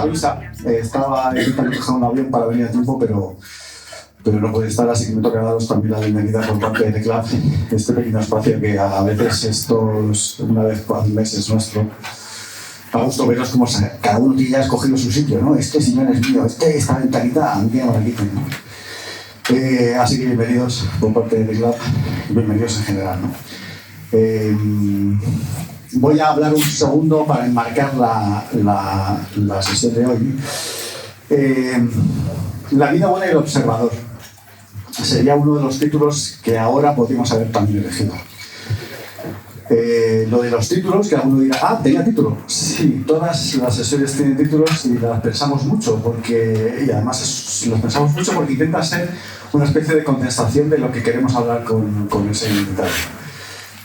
avisa. Estaba intentando coger un avión para venir a tiempo, pero no puede estar, así que me toca daros también la bienvenida por parte de Club, este pequeño espacio que a veces estos, una vez por mes es nuestro. A gusto veros como cada uno que ya ha escogido su sitio, ¿no? Este sillón es mío, esta ventanita, a mí que me la quiten, ¿no? Así que bienvenidos por parte de Club, bienvenidos en general, ¿no? Voy a hablar un segundo para enmarcar la sesión de hoy. La vida buena y el observador sería uno de los títulos que ahora podríamos haber también elegido. Lo de los títulos, que alguno dirá, ¿tenía título? Sí, todas las sesiones tienen títulos y las pensamos mucho, y además los pensamos mucho porque intenta ser una especie de condensación de lo que queremos hablar con ese invitado.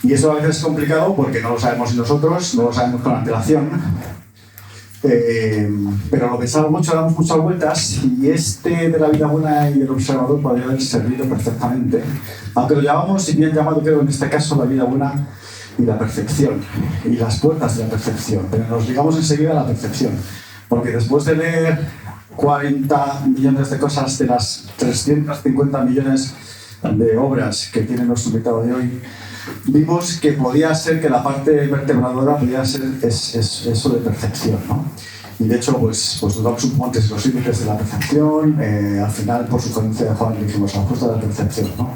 Y eso a veces es complicado porque no lo sabemos nosotros, no lo sabemos con antelación, pero lo pensamos mucho, damos muchas vueltas, y este de la vida buena y el observador podría haber servido perfectamente, aunque lo llamamos, y bien llamado creo en este caso, la vida buena y la perfección, y las puertas de la perfección, pero nos ligamos enseguida a la perfección, porque después de leer 40 millones de cosas de las 350 millones de obras que tiene nuestro invitado de hoy, vimos que podía ser que la parte vertebradora podía ser eso de perfección, ¿no? Y de hecho, pues dudamos un poco antes los límites de la perfección. Al final, por sugerencia de Juan, dijimos a la puerta de la perfección, ¿no?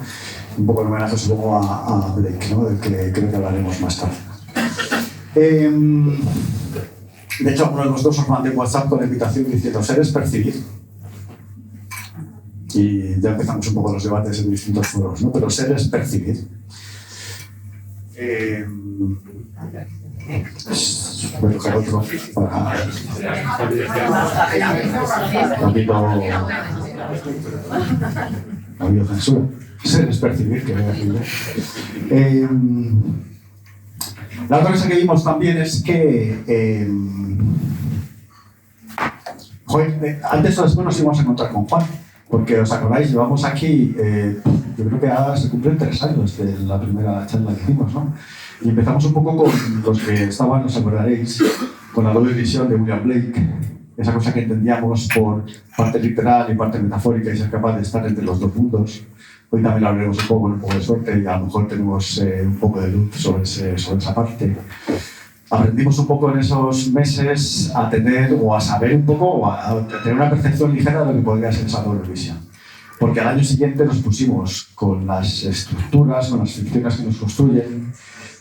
Un poco en homenaje, supongo, a Blake, ¿no? Del que creo que hablaremos más tarde. De hecho, uno de los dos os mandé WhatsApp con la invitación diciendo ser es percibir. Y ya empezamos un poco los debates en distintos foros, ¿no? Pero ser es percibir. Voy a coger otro para un poquito ha habido censura. Ser es percibir, que voy a decir. La otra cosa que vimos también es que antes o después nos íbamos a encontrar con Juan, porque os acordáis, llevamos aquí, yo creo que ahora se cumplen 3 años de la primera charla que hicimos, ¿no? Y empezamos un poco con los que estaban, os acordaréis, con la doble visión de William Blake, esa cosa que entendíamos por parte literal y parte metafórica y ser capaz de estar entre los dos mundos. Hoy también hablaremos un poco con un poco de suerte y a lo mejor tenemos un poco de luz sobre esa parte. Aprendimos un poco en esos meses a tener o a saber un poco o a tener una percepción ligera de lo que podría ser esa doble visión. Porque al año siguiente nos pusimos con las estructuras, con las ficciones que nos construyen,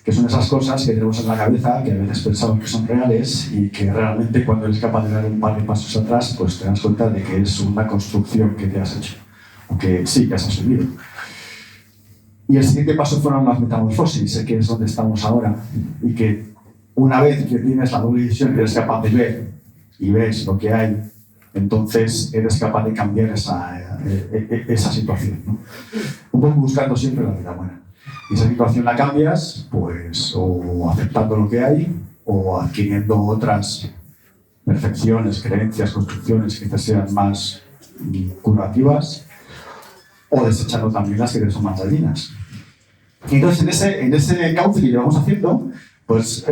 que son esas cosas que tenemos en la cabeza, que a veces pensamos que son reales y que realmente cuando eres capaz de dar un par de pasos atrás, pues te das cuenta de que es una construcción que te has hecho, o que sí, que has asumido. Y el siguiente paso fueron las metamorfosis, que es donde estamos ahora, y que una vez que tienes la doble visión, eres capaz de ver y ves lo que hay, entonces eres capaz de cambiar esa situación, ¿no? Un poco buscando siempre la vida buena. Y esa situación la cambias, pues, o aceptando lo que hay, o adquiriendo otras percepciones, creencias, construcciones que quizás sean más curativas, o desechando también las que son más dañinas. Y entonces, en ese cauce que llevamos haciendo, pues,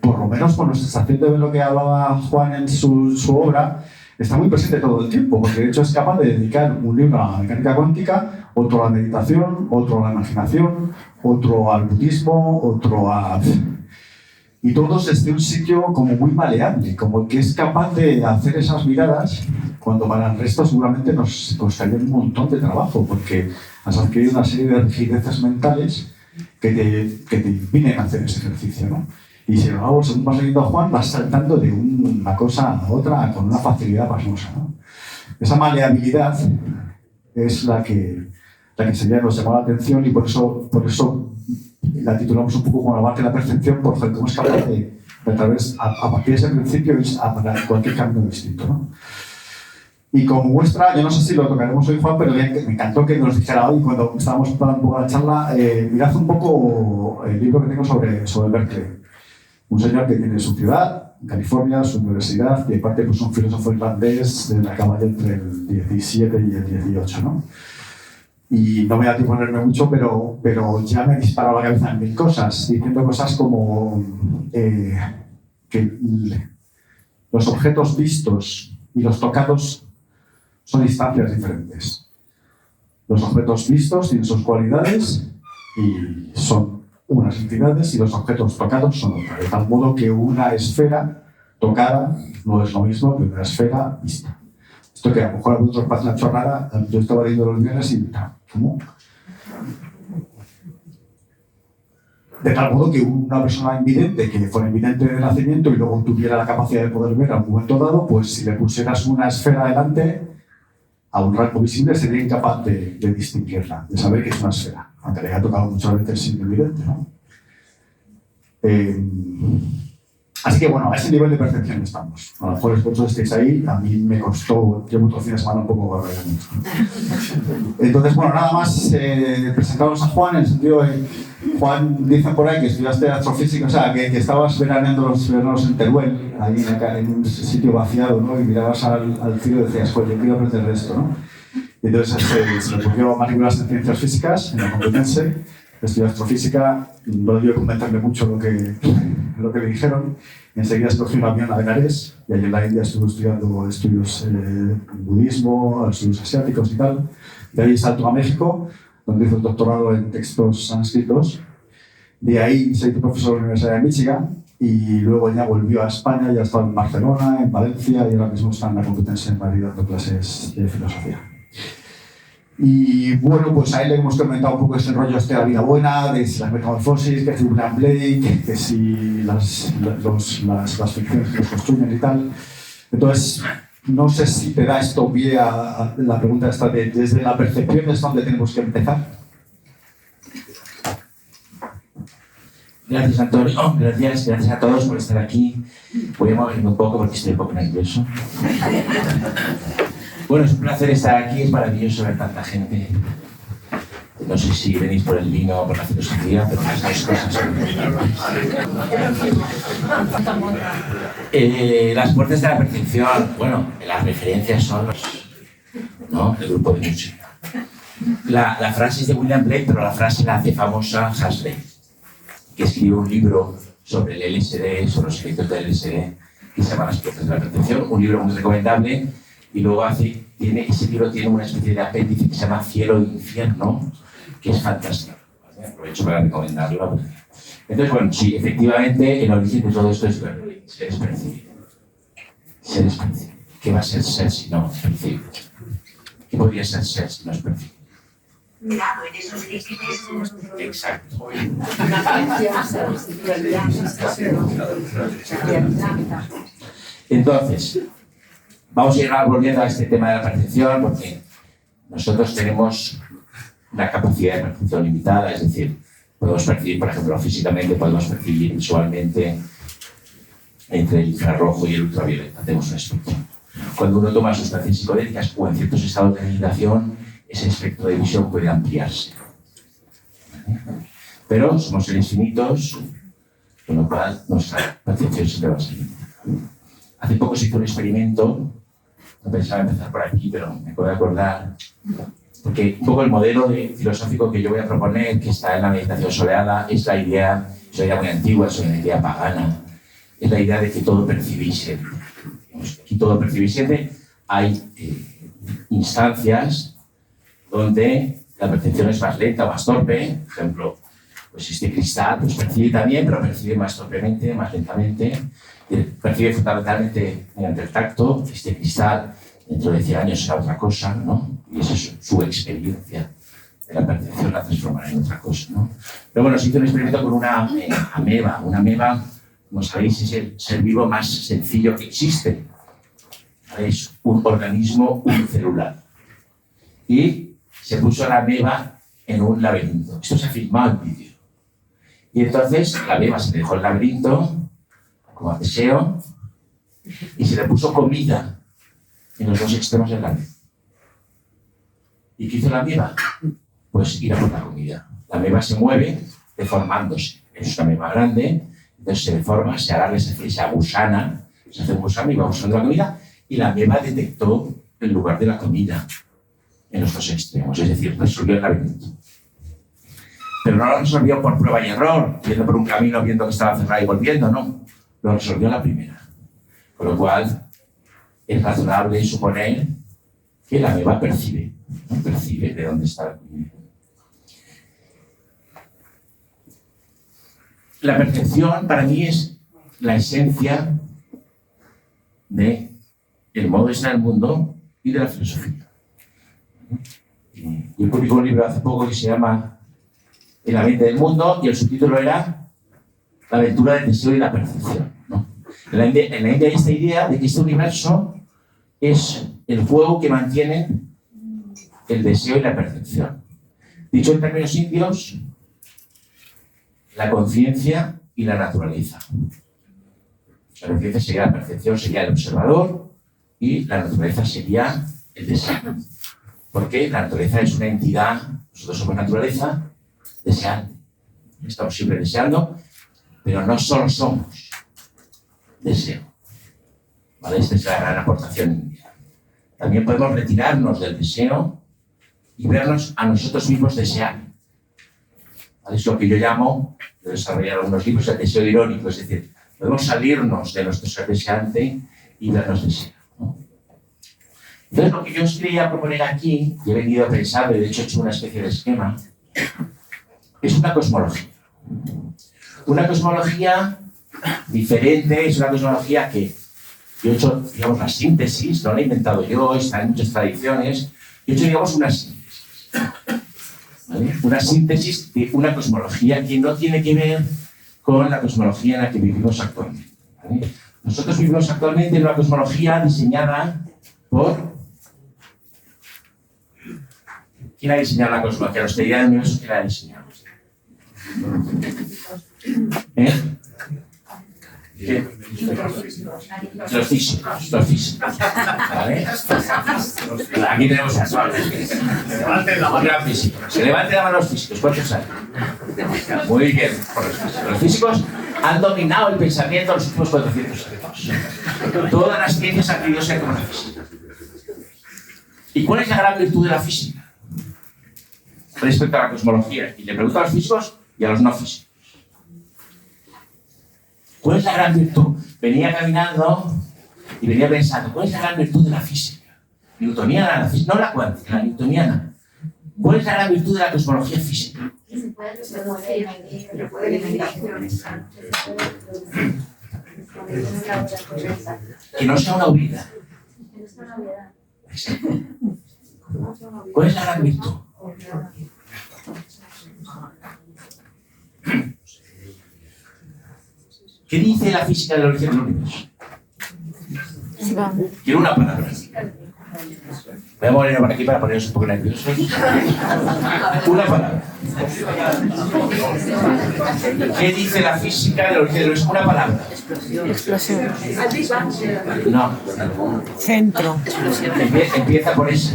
por lo menos por nuestra sensación de ver lo que hablaba Juan en su obra, está muy presente todo el tiempo, porque de hecho es capaz de dedicar un libro a la mecánica cuántica, otro a la meditación, otro a la imaginación, otro al budismo, otro a... Y todos desde un sitio como muy maleable, como que es capaz de hacer esas miradas, cuando para el resto seguramente nos costaría un montón de trabajo, porque has adquirido una serie de rigideces mentales que te impiden hacer ese ejercicio, ¿no? Y si lo hago, según vas leyendo a Juan, vas saltando de una cosa a otra con una facilidad pasmosa, ¿no? Esa maleabilidad es la que enseguida nos llamó la atención y por eso la titulamos un poco como la parte de la percepción, porque cómo es capaz de a partir de ese principio, a cualquier camino distinto, ¿no? Y como muestra, yo no sé si lo tocaremos hoy, Juan, pero me encantó que nos dijera hoy, cuando estábamos preparando un poco la charla, mirad un poco el libro que tengo sobre Berkeley. Un señor que tiene su ciudad, California, su universidad, y aparte pues, un filósofo irlandés de la cabaña entre el 17 y el 18, ¿no? Y no me da tiempo a ponerme mucho, pero ya me disparó la cabeza en 1000 cosas, diciendo cosas como que los objetos vistos y los tocados son instancias diferentes. Los objetos vistos tienen sus cualidades y son unas entidades, y los objetos tocados son otras. De tal modo que una esfera tocada no es lo mismo que una esfera vista. Esto que a lo mejor a vosotros pasa una chorrada, yo estaba leyendo los viernes y ¿cómo? De tal modo que una persona invidente, que fuera invidente de nacimiento y luego tuviera la capacidad de poder ver a un momento dado, pues si le pusieras una esfera delante, a un rango visible sería incapaz de distinguirla, de saber que es una esfera, aunque le haya tocado muchas veces sin invidente, ¿no? Así que bueno, a ese nivel de percepción estamos. A lo mejor vosotros estáis ahí, a mí me costó, llevo otro fin de semana un poco para ver esto. Entonces, bueno, nada más presentaros a Juan, en el sentido de, Juan dice por ahí que estudiaste astrofísica, o sea, que estabas veraneando los veranos en Teruel, ahí en un sitio vaciado, ¿no? Y mirabas al cielo y decías, pues yo quiero aprender de esto, ¿no? Y entonces se le ocurrió matricularse en ciencias físicas, en la Complutense, estudió astrofísica, no debió comentarme mucho lo que me dijeron. Enseguida escogí un avión a Benares y allí en la India estuve estudiando estudios budismo, estudios asiáticos y tal. De ahí salto a México, donde hizo el doctorado en textos sánscritos. De ahí se hizo profesor en la Universidad de Michigan y luego ya volvió a España, ya estaba en Barcelona, en Valencia y ahora mismo está en la Complutense en Madrid dando clases de filosofía. Y bueno, pues ahí le hemos comentado un poco ese rollo de la vida buena, de si las metamorfosis, que si William Blake, que si las ficciones que los construyen y tal. Entonces, no sé si te da esto pie a la pregunta esta de desde la percepción es donde tenemos que empezar. Gracias, Antonio. Gracias a todos por estar aquí. Voy a moverme un poco porque estoy un poco nervioso. Bueno, es un placer estar aquí, es maravilloso ver tanta gente. No sé si venís por el vino o por la filosofía, pero las dos cosas. Las puertas de la percepción, bueno, las referencias son el grupo de música. La frase es de William Blake, pero la frase la hace famosa Huxley, que escribe un libro sobre el LSD, sobre los efectos del LSD, que se llama Las puertas de la percepción, un libro muy recomendable. Y luego ese libro tiene una especie de apéndice que se llama Cielo e Infierno, que es fantástico. Aprovecho para recomendarlo. Entonces, bueno, sí, efectivamente, el origen de todo esto es ser percibido. Ser percibido. ¿Qué va a ser si no es percibido? ¿Qué podría ser si no es percibido? Mirado en esos límites. Exacto. Entonces, vamos a ir volviendo a este tema de la percepción porque nosotros tenemos una capacidad de percepción limitada, es decir, podemos percibir, por ejemplo, físicamente, podemos percibir visualmente entre el infrarrojo y el ultravioleta, tenemos un espectro. Cuando uno toma sustancias psicodélicas o en ciertos estados de meditación, ese espectro de visión puede ampliarse. Pero somos seres finitos, con lo cual nuestra percepción siempre va a ser limitada. Hace poco se hizo un experimento. No pensaba empezar por aquí, pero me puedo acordar, porque un poco el modelo filosófico que yo voy a proponer, que está en la meditación soleada, es una idea muy antigua, es una idea pagana, es la idea de que todo percibe y siente. Aquí todo percibe y siente. Hay instancias donde la percepción es más lenta o más torpe. Por ejemplo, pues este cristal pues percibe también, pero percibe más torpemente, más lentamente. Percibe fundamentalmente mediante el tacto. Este cristal dentro de 100 años será otra cosa, ¿no? Y esa es su experiencia de la percepción, la transformará en otra cosa, ¿no? Pero bueno, se hizo un experimento con una ameba. Una ameba, como sabéis, es el ser vivo más sencillo que existe. Es un organismo unicelular. Y se puso la ameba en un laberinto. Esto se ha filmado en vídeo. Y entonces la ameba se dejó el laberinto como a deseo, y se le puso comida en los dos extremos del laberinto. ¿Y qué hizo la ameba? Pues ir a por la comida. La ameba se mueve deformándose. Es una ameba grande, entonces se deforma, se alarga, se agusana, se hace un gusano y va buscando la comida, y la ameba detectó el lugar de la comida en los dos extremos, es decir, resolvió el laberinto. Pero no lo resolvió por prueba y error, yendo por un camino, viendo que estaba cerrado y volviendo, no. Lo resolvió la primera. Con lo cual, es razonable suponer que la ameba percibe de dónde está la comida. La percepción para mí es la esencia del modo de estar en el mundo y de la filosofía. Yo publiqué un libro hace poco que se llama En la mente del mundo y el subtítulo era La aventura del deseo y la percepción, ¿no? En la India hay esta idea de que este universo es el fuego que mantiene el deseo y la percepción. Dicho en términos indios, la conciencia y la naturaleza. La conciencia sería la percepción, sería el observador, y la naturaleza sería el deseo. Porque la naturaleza es una entidad, nosotros somos naturaleza deseante. Estamos siempre deseando, pero no solo somos deseo. ¿Vale? Esta es la gran aportación india. También podemos retirarnos del deseo y vernos a nosotros mismos desear. ¿Vale? Es lo que yo llamo, de desarrollar algunos libros, el deseo irónico, es decir, podemos salirnos de nuestro ser deseante y vernos desear, ¿no? Entonces, lo que yo os quería proponer aquí, y he venido a pensar, de hecho he hecho una especie de esquema, es una cosmología. Una cosmología diferente, es una cosmología que yo he hecho, digamos, la síntesis, no la he inventado yo, está en muchas tradiciones, yo he hecho, digamos, una síntesis. ¿Vale? Una síntesis de una cosmología que no tiene que ver con la cosmología en la que vivimos actualmente. ¿Vale? Nosotros vivimos actualmente en una cosmología diseñada por... ¿Quién ha diseñado la cosmología? La austeridad del universo, ¿quién la ha diseñado? ¿Qué? Los físicos. ¿Vale? Aquí tenemos a Sol. Levanten la mano. Se levanten la mano los físicos. ¿Cuántos hay? Muy bien. Los físicos han dominado el pensamiento en los últimos 400 años. Todas las ciencias han querido ser como la física. ¿Y cuál es la gran virtud de la física respecto a la cosmología? Y le pregunto a los físicos y a los no físicos. ¿Cuál es la gran virtud? Venía caminando y venía pensando, ¿cuál es la gran virtud de la física? Newtoniana, la física, no la cuántica, la newtoniana. ¿Cuál es la gran virtud de la cosmología física? Que no sea una huida. ¿Cuál es la gran virtud? ¿Qué dice la física del origen del universo? Quiero una palabra. Voy a moverme por aquí para poneros un poco nerviosos. Una palabra. ¿Qué dice la física del origen del universo? Una palabra. Explosión. No. Centro. Empieza por ese.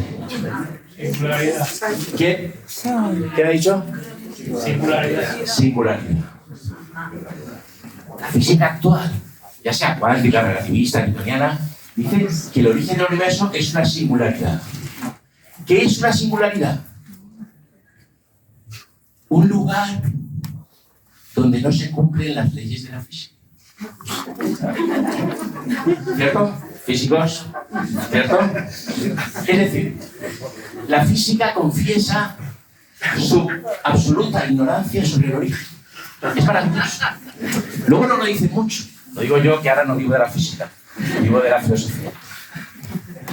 ¿Qué? ¿Qué ha dicho? Singularidad. La física actual, ya sea cuántica, relativista, newtoniana, dice que el origen del universo es una singularidad. ¿Qué es una singularidad? Un lugar donde no se cumplen las leyes de la física. ¿Cierto? Físicos, ¿cierto? Es decir, la física confiesa su absoluta ignorancia sobre el origen. Es maravilloso. Luego no lo dicen mucho. Lo digo yo, que ahora no vivo de la física, vivo de la filosofía.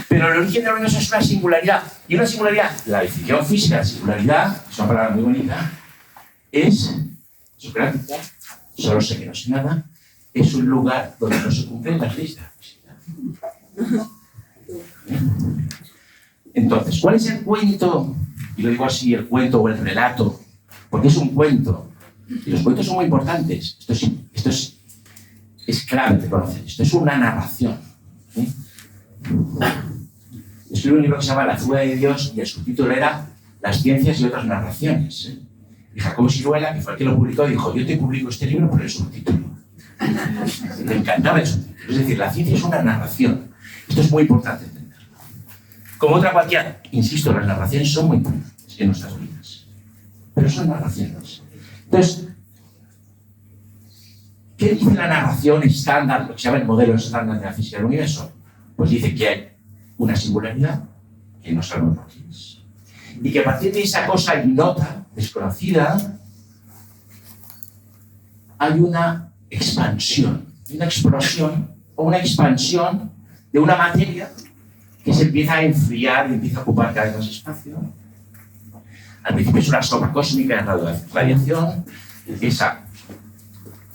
Pero el origen del universo es una singularidad. Y una singularidad, la definición física de singularidad, es una palabra muy bonita, es socrática, solo sé que no sé nada, es un lugar donde no se cumplen las leyes de la física. Entonces, ¿cuál es el cuento? Y lo digo así, el cuento o el relato, porque es un cuento. Y los cuentos son muy importantes. Esto es clave de conocer. Esto es una narración. ¿Sí? Escribí un libro que se llama La fuga de Dios y el subtítulo era Las ciencias y otras narraciones. Y Jacobo Siruela, que fue el que lo publicó, dijo, yo te publico este libro por el subtítulo. Me encantaba el subtítulo. Es decir, la ciencia es una narración. Esto es muy importante entenderlo. Como otra cualquiera, insisto, las narraciones son muy importantes en nuestras vidas. Pero son narraciones. Entonces, ¿Qué dice la narración estándar, lo que se llama el modelo estándar de la física del universo? Pues dice que hay una singularidad, que no sabemos lo que es, y que a partir de esa cosa ignota, desconocida, hay una expansión, una explosión o una expansión de una materia que se empieza a enfriar y empieza a ocupar cada vez más espacio. Al principio es una sopa cósmica de radiación, esa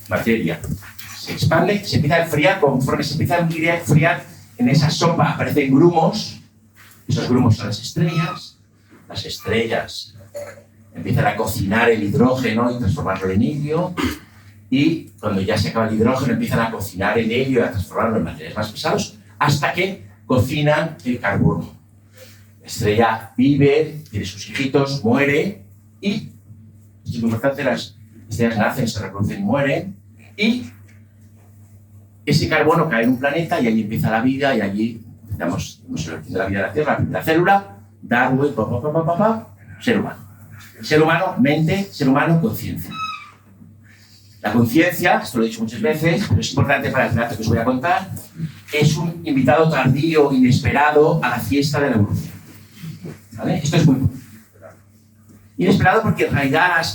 materia se expande, se empieza a enfriar, conforme se empieza a enfriar, en esa sopa aparecen grumos, esos grumos son las estrellas empiezan a cocinar el hidrógeno y transformarlo en helio, y cuando ya se acaba el hidrógeno empiezan a cocinar el helio y a transformarlo en materiales más pesados, hasta que cocinan el carbono. La estrella vive, tiene sus hijitos, muere, y es muy importante, las estrellas nacen, se reproducen y mueren, y ese carbono cae en un planeta y allí empieza la vida, y allí empezamos el origen de la vida de la Tierra, la primera célula, Darwin, ser humano. Ser humano, mente, ser humano, conciencia. La conciencia, esto lo he dicho muchas veces, pero es importante para el relato que os voy a contar, es un invitado tardío, inesperado a la fiesta de la evolución. ¿Vale? Esto es muy bueno. Inesperado porque en realidad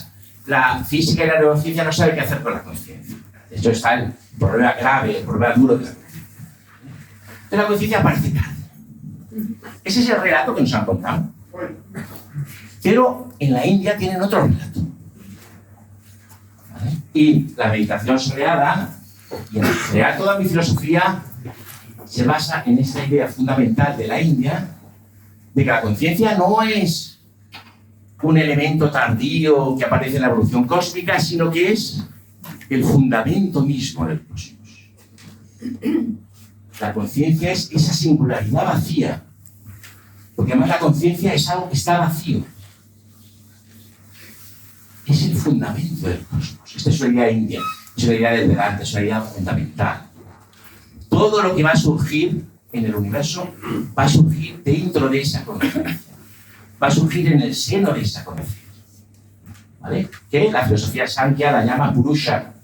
la física y la neurociencia no saben qué hacer con la conciencia. De hecho, está el problema grave, el problema duro de la conciencia. Entonces la conciencia aparece tarde. Ese es el relato que nos han contado. Pero en la India tienen otro relato. ¿Vale? Y la meditación soleada, y en realidad toda mi filosofía se basa en esta idea fundamental de la India, de que la conciencia no es un elemento tardío que aparece en la evolución cósmica, sino que es el fundamento mismo del cosmos. La conciencia es esa singularidad vacía, porque además la conciencia es algo que está vacío. Es el fundamento del cosmos. Esta es una idea india, es una idea del Vedanta, es una idea fundamental. Todo lo que va a surgir en el universo va a surgir dentro de esa conciencia, va a surgir en el seno de esa conciencia. ¿Vale? Que la filosofía Sankhya la llama Purusha.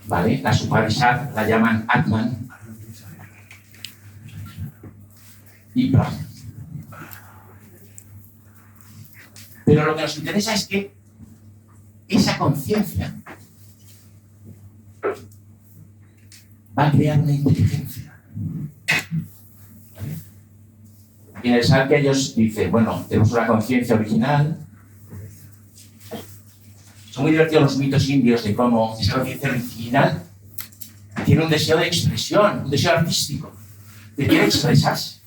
¿Vale? Las Upanishads la llaman Atman y Brahman. Pero lo que nos interesa es que esa conciencia va a crear una inteligencia. ¿Vale? Y en el Sankhya ellos dicen, bueno, tenemos una conciencia original. Son muy divertidos los mitos indios de cómo esa conciencia original tiene un deseo de expresión, un deseo artístico, que quiere expresarse.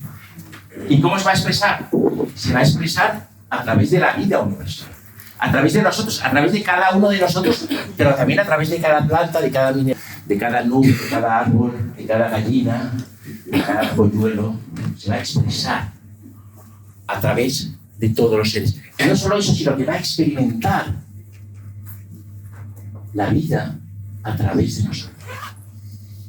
¿Y cómo se va a expresar? Se va a expresar a través de la vida universal, a través de nosotros, a través de cada uno de nosotros, pero también a través de cada planta, de cada mineral, de cada nube, de cada árbol, de cada gallina, de cada polluelo. Se va a expresar a través de todos los seres. Y no solo eso, sino que va a experimentar la vida a través de nosotros.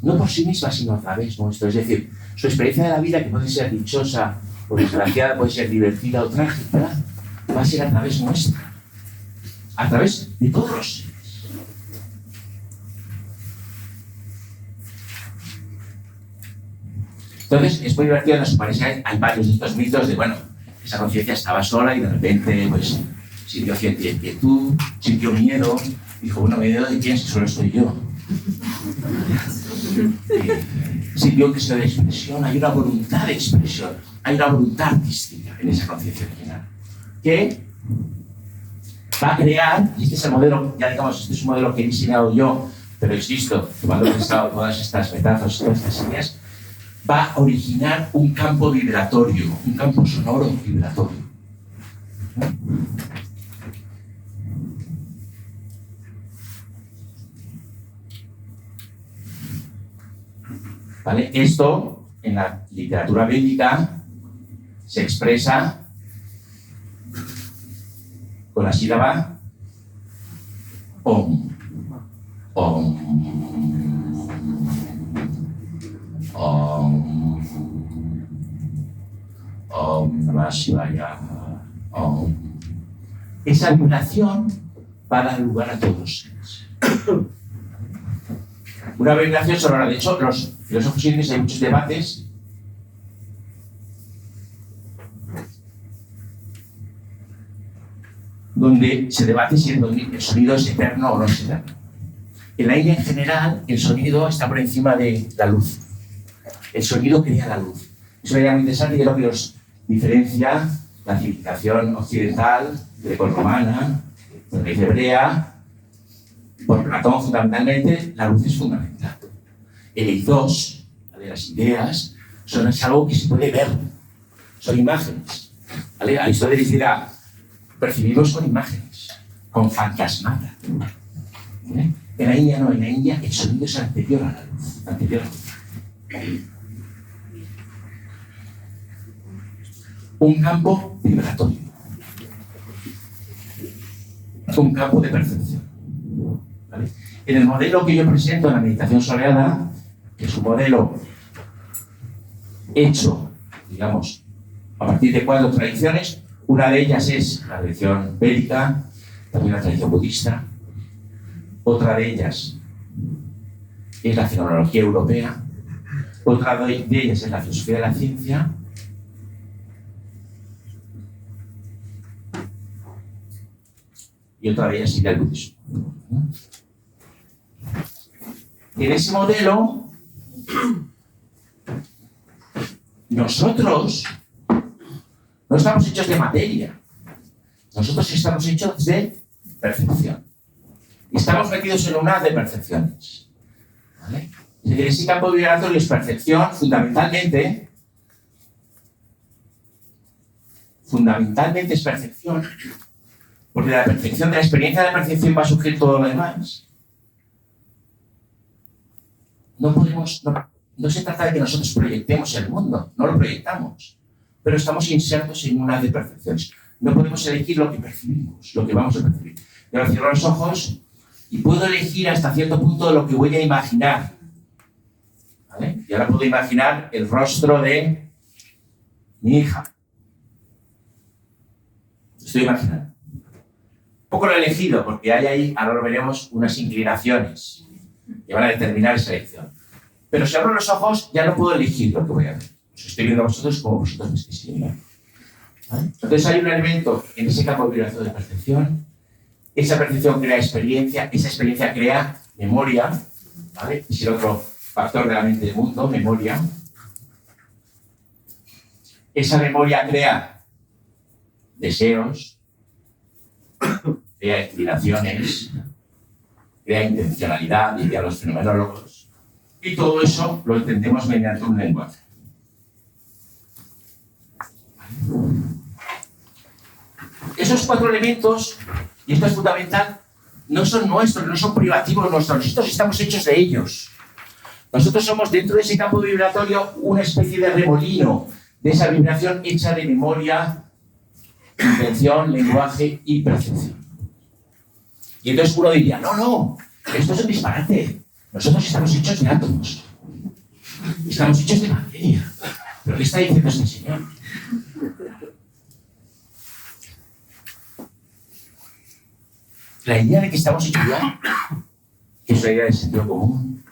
No por sí misma, sino a través nuestro. Es decir, su experiencia de la vida, que puede ser dichosa o desgraciada, puede ser divertida o trágica, va a ser a través nuestra, a través de todos los seres. Entonces, es muy divertido en las Upanishads, hay varios de estos mitos de, bueno, esa conciencia estaba sola y de repente, pues, sintió cierta inquietud, sintió miedo, dijo, bueno, ¿miedo de quién? Si solo estoy yo. Sintió un deseo de expresión, hay una voluntad de expresión, hay una voluntad artística en esa conciencia original, que va a crear, y este es el modelo, ya digamos, este es un modelo que he diseñado yo, pero insisto, tomando pensado todas estas metáforas, todas estas ideas, va a originar un campo vibratorio, un campo sonoro vibratorio. ¿Vale? Esto, en la literatura védica, se expresa con la sílaba Om. Om. Om. Om Namah Shivaya. Om. Esa vibración va a dar lugar a todos los seres. Una vibración sonora. De hecho, los filósofos indios hay muchos debates donde se debate si el sonido es eterno o no es eterno. En la India en general, el sonido está por encima de la luz. El sonido crea la luz. Es una idea muy interesante y creo que los diferencia la civilización occidental, grecorromana, la hebrea. Por Platón, fundamentalmente, la luz es fundamental. El ethos, ¿vale? Las ideas, es algo que se puede ver. Son imágenes. ¿Vale? Aristóteles dirá, percibimos con imágenes, con fantasmata. ¿Vale? En la India no, en la India el sonido es anterior a la luz. Anterior a la luz. Un campo vibratorio. Un campo de percepción. ¿Vale? En el modelo que yo presento en la meditación soleada, que es un modelo hecho, digamos, a partir de 4 tradiciones, una de ellas es la tradición védica, también la tradición budista, otra de ellas es la fenomenología europea, otra de ellas es la filosofía de la ciencia, y otra de ellas sería el budismo. En ese modelo, nosotros no estamos hechos de materia, nosotros estamos hechos de percepción. Estamos metidos en una de percepciones. ¿Vale? Es decir, ese campo vibratorio es percepción, fundamentalmente es percepción, porque de la percepción, de la experiencia de la percepción va a surgir todo lo demás. No se trata de que nosotros proyectemos el mundo, no lo proyectamos, pero estamos insertos en una de percepciones. No podemos elegir lo que percibimos, lo que vamos a percibir. Yo ahora cierro los ojos y puedo elegir hasta cierto punto lo que voy a imaginar. ¿Vale? Y ahora puedo imaginar el rostro de mi hija. Estoy imaginando. Poco lo he elegido porque hay ahí, ahora lo veremos, unas inclinaciones que van a determinar esa elección. Pero si abro los ojos, ya no puedo elegir lo que voy a ver. Os estoy viendo a vosotros como vosotros me estáis viendo. ¿Vale? Entonces hay un elemento en ese campo de vibración de percepción. Esa percepción crea experiencia, esa experiencia crea memoria. ¿Vale? Es el otro factor de la mente del mundo, memoria. Esa memoria crea deseos, crea inclinaciones, crea intencionalidad, dirían los fenomenólogos, y todo eso lo entendemos mediante un lenguaje. Esos 4 elementos, y esto es fundamental, no son nuestros, no son privativos nuestros, nosotros estamos hechos de ellos. Nosotros somos dentro de ese campo vibratorio una especie de remolino de esa vibración hecha de memoria, intención, lenguaje y percepción. Y entonces uno diría, no, esto es un disparate. Nosotros estamos hechos de átomos. Estamos hechos de materia. ¿Pero qué está diciendo este señor? La idea de que estamos hechos de átomos, que es una idea de sentido común,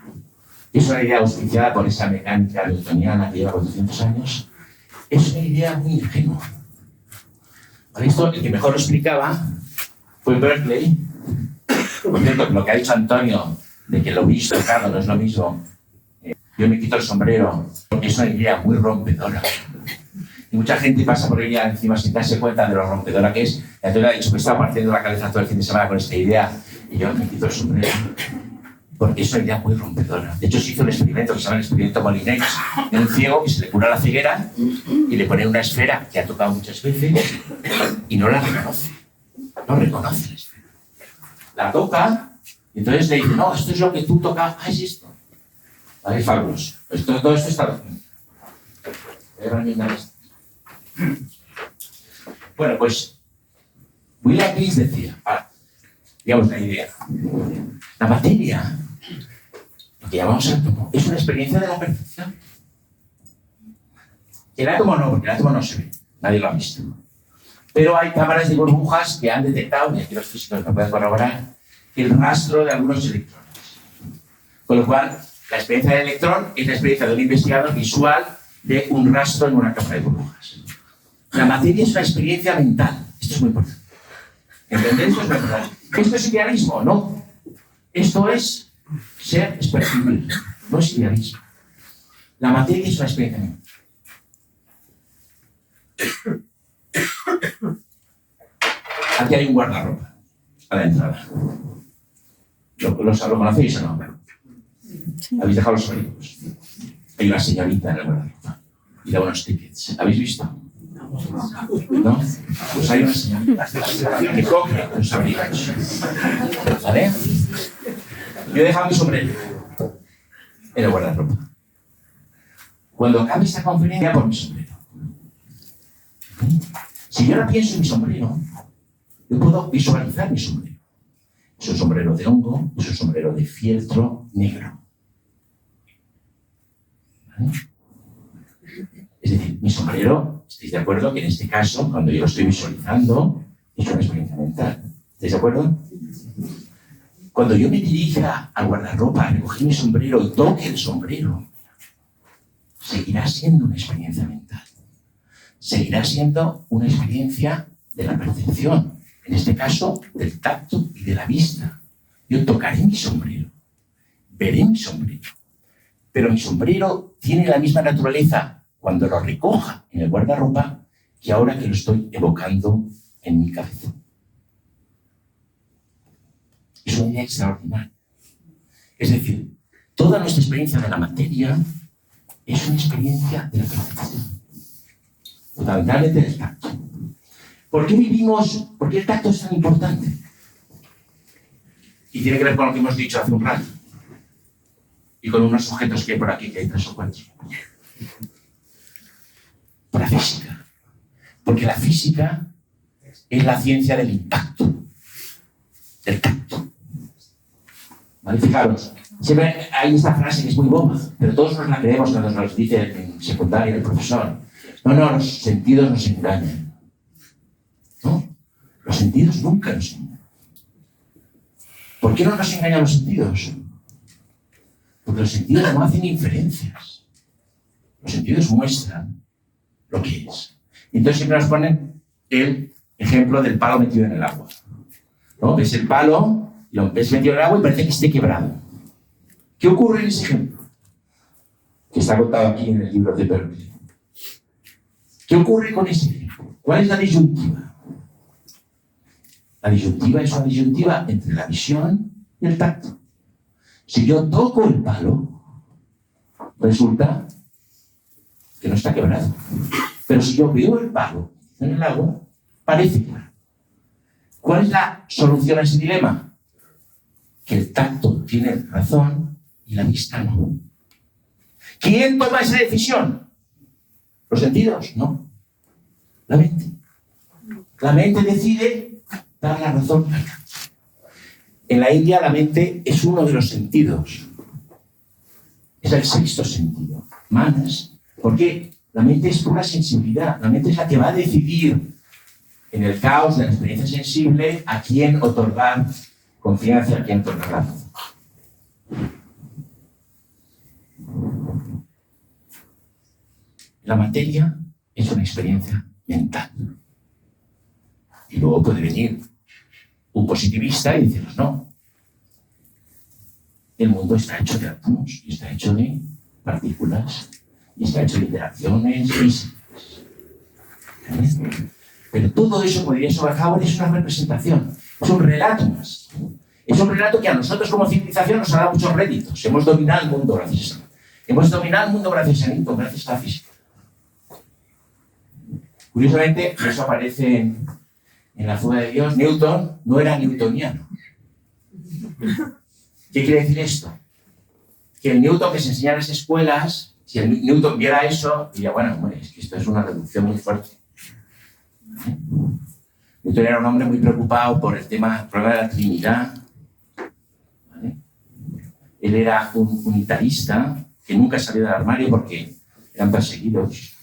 que es una idea auspiciada por esa mecánica newtoniana que lleva 400 años, es una idea muy ingenua. ¿Vale? Esto, el que mejor lo explicaba fue Berkeley. Por cierto, lo que ha dicho Antonio de que lo visto, claro, no es lo mismo. Yo me quito el sombrero porque es una idea muy rompedora. Y mucha gente pasa por ella encima sin darse cuenta de lo rompedora que es. Y Antonio ha dicho que estaba partiendo la cabeza todo el fin de semana con esta idea y yo me quito el sombrero porque es una idea muy rompedora. De hecho, se hizo un experimento que se llama el experimento Molinex en un ciego que se le cura la ceguera y le pone una esfera que ha tocado muchas veces y no la reconoce. No reconoce la esfera. La toca y entonces le dice, no, esto es lo que tú tocas. Ah, es esto. Vale, es fabuloso. Todo esto está... Bueno, pues William James decía, digamos la idea, la materia, lo que llamamos átomo, es una experiencia de la percepción. El átomo no, porque el átomo no se ve, nadie lo ha visto. Pero hay cámaras de burbujas que han detectado, y aquí los físicos me pueden corroborar, el rastro de algunos electrones. Con lo cual, la experiencia del electrón es la experiencia de un investigador visual de un rastro en una cámara de burbujas. La materia es una experiencia mental. Esto es muy importante. ¿Entendéis? Esto es muy importante. ¿Esto es idealismo? No. Esto es ser percibir. No es idealismo. La materia es una experiencia mental. Aquí hay un guardarropa a la entrada. ¿Lo conocéis o no? Sí. Habéis dejado los abrigos. Hay una señorita en el guardarropa y da unos tickets. ¿Habéis visto? ¿No? Pues hay una señorita que coge los abrigos. ¿Vale? Yo he dejado mi sombrero en el guardarropa. Cuando acabe esta conferencia, por mi sombrero. Si yo ahora pienso en mi sombrero, yo puedo visualizar mi sombrero. Es un sombrero de hongo, es un sombrero de fieltro negro. ¿Vale? Es decir, mi sombrero, ¿estáis de acuerdo que en este caso, cuando yo lo estoy visualizando, es una experiencia mental? ¿Estáis de acuerdo? Cuando yo me dirija al guardarropa, a recoger mi sombrero y toque el sombrero, seguirá siendo una experiencia mental. Seguirá siendo una experiencia de la percepción, en este caso del tacto y de la vista. Yo tocaré mi sombrero, veré mi sombrero, pero mi sombrero tiene la misma naturaleza cuando lo recoja en el guardarropa que ahora que lo estoy evocando en mi cabeza. Es una idea extraordinaria. Es decir, toda nuestra experiencia de la materia es una experiencia de la percepción. Fundamentalmente del tacto. ¿Por qué el tacto es tan importante? Y tiene que ver con lo que hemos dicho hace un rato. Y con unos objetos que hay por aquí, que hay 3 o 4. Por la física. Porque la física es la ciencia del impacto. Del tacto. ¿Vale? Fijaros, siempre hay esta frase que es muy boba, pero todos nos la creemos cuando nos dice en secundaria el profesor. No, los sentidos nos engañan. No, los sentidos nunca nos engañan. ¿Por qué no nos engañan los sentidos? Porque los sentidos no hacen inferencias. Los sentidos muestran lo que es. Y entonces siempre nos ponen el ejemplo del palo metido en el agua. ¿No? Ves el palo, lo ves metido en el agua y parece que esté quebrado. ¿Qué ocurre en ese ejemplo? Que está contado aquí en el libro de Berkeley. ¿Qué ocurre con ese ejemplo? ¿Cuál es la disyuntiva? La disyuntiva es una disyuntiva entre la visión y el tacto. Si yo toco el palo, resulta que no está quebrado. Pero si yo veo el palo en el agua, parece quebrado. ¿Cuál es la solución a ese dilema? Que el tacto tiene razón y la vista no. ¿Quién toma esa decisión? ¿Los sentidos? No. La mente. La mente decide dar la razón al tacto. En la India la mente es uno de los sentidos. Es el 6º sentido. Manas. ¿Por qué? La mente es pura sensibilidad. La mente es la que va a decidir en el caos de la experiencia sensible a quién otorgar confianza, a quién otorgar la razón. La materia es una experiencia mental. Y luego puede venir un positivista y decirnos, no, el mundo está hecho de átomos, y está hecho de partículas, y está hecho de interacciones físicas. Pero todo eso, como diría Schopenhauer, es una representación, es un relato más. Es un relato que a nosotros como civilización nos ha dado muchos réditos. Hemos dominado el mundo gracias a gracias a Newton, gracias a la física. Curiosamente, eso aparece en la fuga de Dios. Newton no era newtoniano. ¿Qué quiere decir esto? Que el Newton que se enseña en las escuelas, si el Newton viera eso, diría, bueno, hombre, es que esto es una reducción muy fuerte. ¿Vale? Newton era un hombre muy preocupado por el problema de la Trinidad. ¿Vale? Él era un unitarista que nunca salió del armario porque eran perseguidos.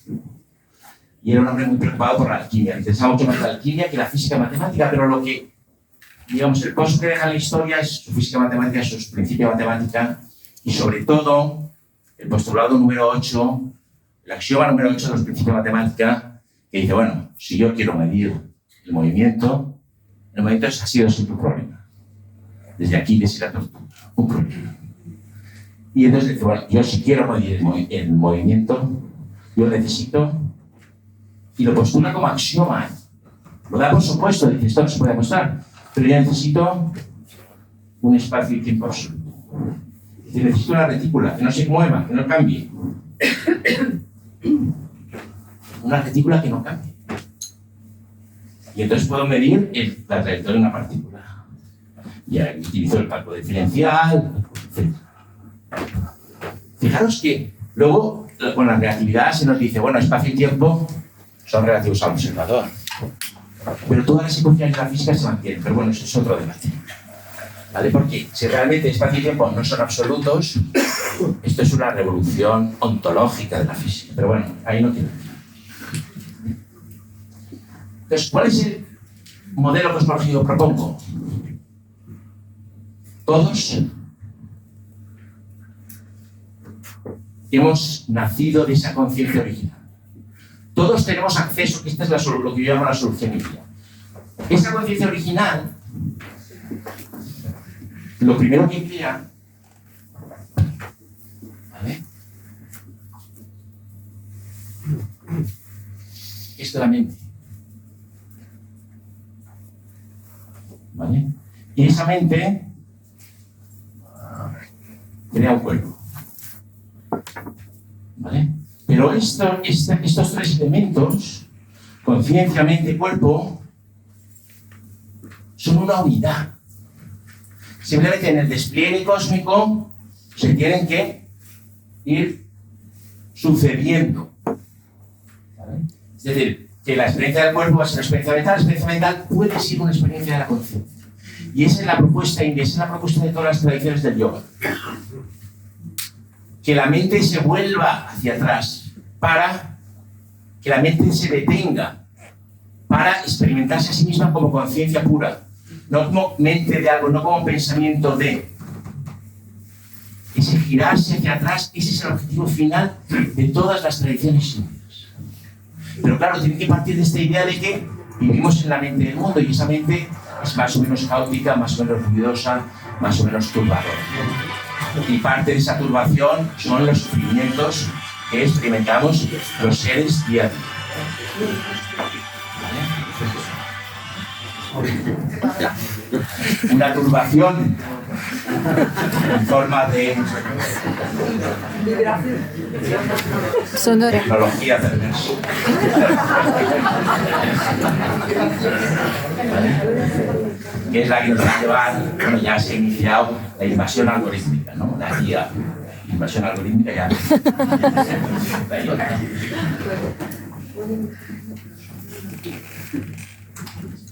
y era un hombre muy preocupado por la alquimia. Le interesaba mucho más la alquimia que la física matemática, pero lo que, digamos, el pozo que deja en la historia es su física matemática, su principio de matemática y sobre todo el postulado número 8, el axioma número 8 de los principios de matemática, que dice, bueno, si yo quiero medir el movimiento ha sido siempre un problema. Desde aquí le la tortura, un problema. Y entonces dice, bueno, yo si quiero medir el movimiento, yo necesito, y lo postula como axioma, lo da por supuesto, dice, esto no se puede demostrar, pero yo necesito un espacio y tiempo absoluto. Dice, necesito una retícula que no se mueva, que no cambie. Una retícula que no cambie. Y entonces puedo medir la trayectoria de una partícula. Y aquí utilizo el cálculo diferencial, etc. Fijaros que luego con la relatividad se nos dice, bueno, espacio y tiempo son relativos al observador. Pero todas las ecuaciones de la física se mantienen. Pero bueno, eso es otro debate. ¿Vale? Porque si realmente espacio y tiempo no son absolutos, esto es una revolución ontológica de la física. Pero bueno, ahí no quiero. Entonces, ¿cuál es el modelo cosmológico que propongo? Todos hemos nacido de esa conciencia original. Todos tenemos acceso, que esta es lo que yo llamo la solución inicial. Esa conciencia original, lo primero que crea, ¿vale?, es la mente. ¿Vale? Y esa mente crea un cuerpo. ¿Vale? Pero estos tres elementos, conciencia, mente, cuerpo, son una unidad. Simplemente en el despliegue cósmico se tienen que ir sucediendo. ¿Vale? Es decir, que la experiencia del cuerpo va a ser una experiencia mental, la experiencia mental puede ser una experiencia de la conciencia. Y esa es la propuesta india, esa es la propuesta de todas las tradiciones del yoga. Que la mente se vuelva hacia atrás para que la mente se detenga, para experimentarse a sí misma como conciencia pura, no como mente de algo, no como pensamiento de. Ese girarse hacia atrás, ese es el objetivo final de todas las tradiciones indias. Pero claro, tiene que partir de esta idea de que vivimos en la mente del mundo y esa mente es más o menos caótica, más o menos ruidosa, más o menos turbadora. Y parte de esa turbación son los sufrimientos que experimentamos los seres día a día. ¿Vale? Una turbación en forma de sonora, tecnología perversa. Que es la que nos va a llevar, bueno, ya se ha iniciado la invasión algorítmica, ¿no? La guía, invasión algorítmica ya.